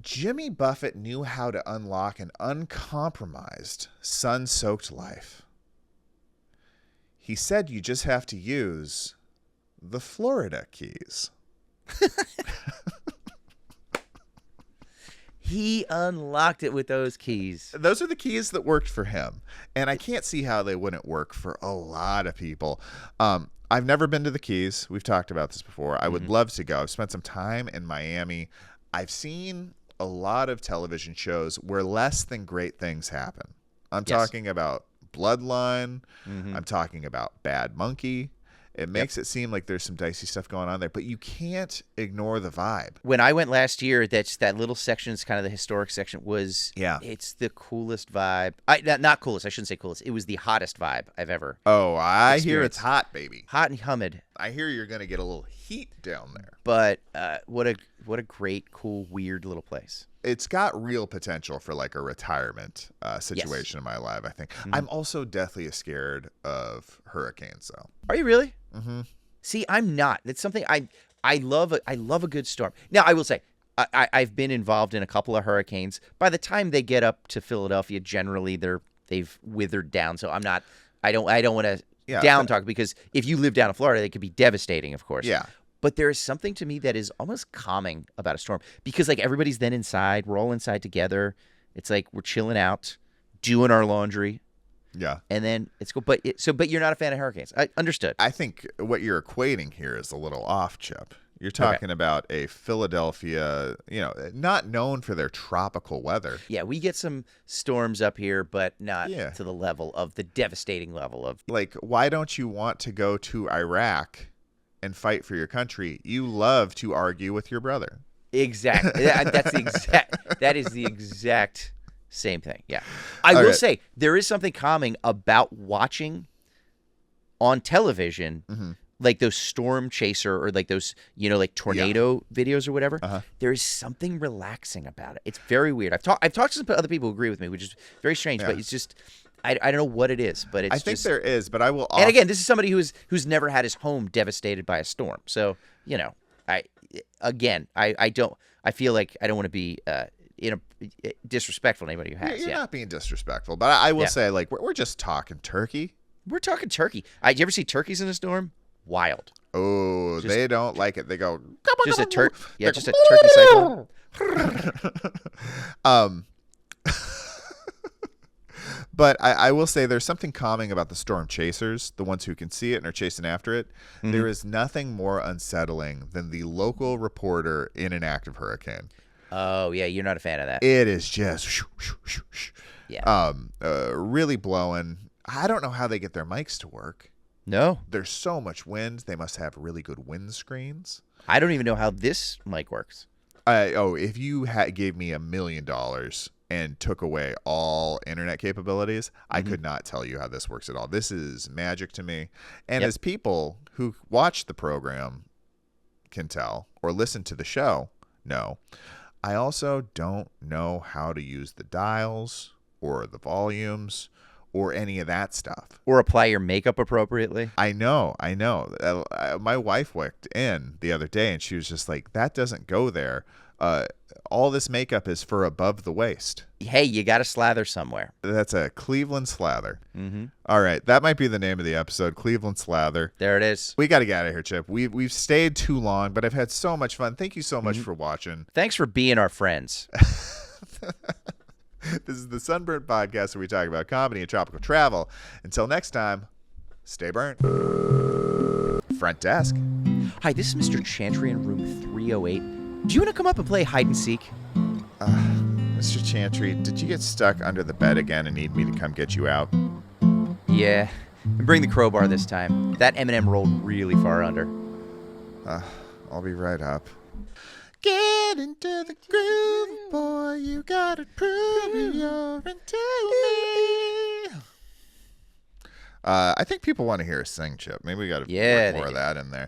Jimmy Buffett knew how to unlock an uncompromised, sun-soaked life. He said you just have to use the Florida keys. He unlocked it with those keys. Those are the keys that worked for him. And I can't see how they wouldn't work for a lot of people. I've never been to the Keys. We've talked about this before. I would love to go. I've spent some time in Miami. I've seen a lot of television shows where less than great things happen. I'm talking about Bloodline. I'm talking about Bad Monkey. It makes it seem like there's some dicey stuff going on there, but you can't ignore the vibe. When I went last year, that little section is kind of the historic section. It's the coolest vibe. Not coolest. I shouldn't say coolest. It was the hottest vibe I've ever. Oh, I hear it's hot, baby. Hot and humid. I hear you're gonna get a little heat down there. But what a great, cool, weird little place. It's got real potential for like a retirement situation in my life, I think. I'm also deathly scared of hurricanes, though. Are you really? Mm-hmm. See, I'm not. It's something I love. I love a good storm. Now, I will say, I've been involved in a couple of hurricanes. By the time they get up to Philadelphia, generally they've withered down. So I'm not. I don't want to down talk, because if you live down in Florida, they could be devastating, of course. Yeah. But there is something to me that is almost calming about a storm, because like everybody's then inside. We're all inside together. It's like we're chilling out, doing our laundry. Yeah. And then it's cool. But you're not a fan of hurricanes. I understood. I think what you're equating here is a little off, Chip. You're talking about a Philadelphia, not known for their tropical weather. Yeah, we get some storms up here, but not to the level of the devastating level of. Like, why don't you want to go to Iraq and fight for your country? You love to argue with your brother. Exactly. That is the exact Same thing. Yeah. I will say there is something calming about watching on television, like those storm chaser or like those, like tornado videos or whatever. There is something relaxing about it. It's very weird. I've talked to some other people who agree with me, which is very strange, but it's just, I don't know what it is, but it's I think there is, but I will. And again, this is somebody who's never had his home devastated by a storm. So, I feel like I don't want to be disrespectful to anybody who has. You're not being disrespectful, but I will say, like, we're just talking turkey. We're talking turkey. Did you ever see turkeys in a storm? Wild. Oh, they don't like it. They go just a turkey cyclone. But I will say there's something calming about the storm chasers, the ones who can see it and are chasing after it. There is nothing more unsettling than the local reporter in an active hurricane. Oh, yeah, you're not a fan of that. It is just yeah. Really blowing. I don't know how they get their mics to work. No. There's so much wind. They must have really good wind screens. I don't even know how this mic works. If you gave me $1 million and took away all internet capabilities, I could not tell you how this works at all. This is magic to me. And as people who watch the program can tell, or listen to the show know, I also don't know how to use the dials or the volumes or any of that stuff. Or apply your makeup appropriately. I know. My wife walked in the other day and she was just like, that doesn't go there. All this makeup is for above the waist. Hey, you got to slather somewhere. That's a Cleveland Slather. All right. That might be the name of the episode, Cleveland Slather. There it is. We got to get out of here, Chip. We've stayed too long, but I've had so much fun. Thank you so much for watching. Thanks for being our friends. This is the Sunburnt podcast where we talk about comedy and tropical travel. Until next time, stay burnt. Front desk. Hi, this is Mr. Chantry in room 308. Do you want to come up and play hide and seek? Mr. Chantry, did you get stuck under the bed again and need me to come get you out? Yeah. And bring the crowbar this time. That M&M rolled really far under. I'll be right up. Get into the groove, boy. You gotta prove you're into me. I think people want to hear us sing, Chip. Maybe we got to put more of that in there.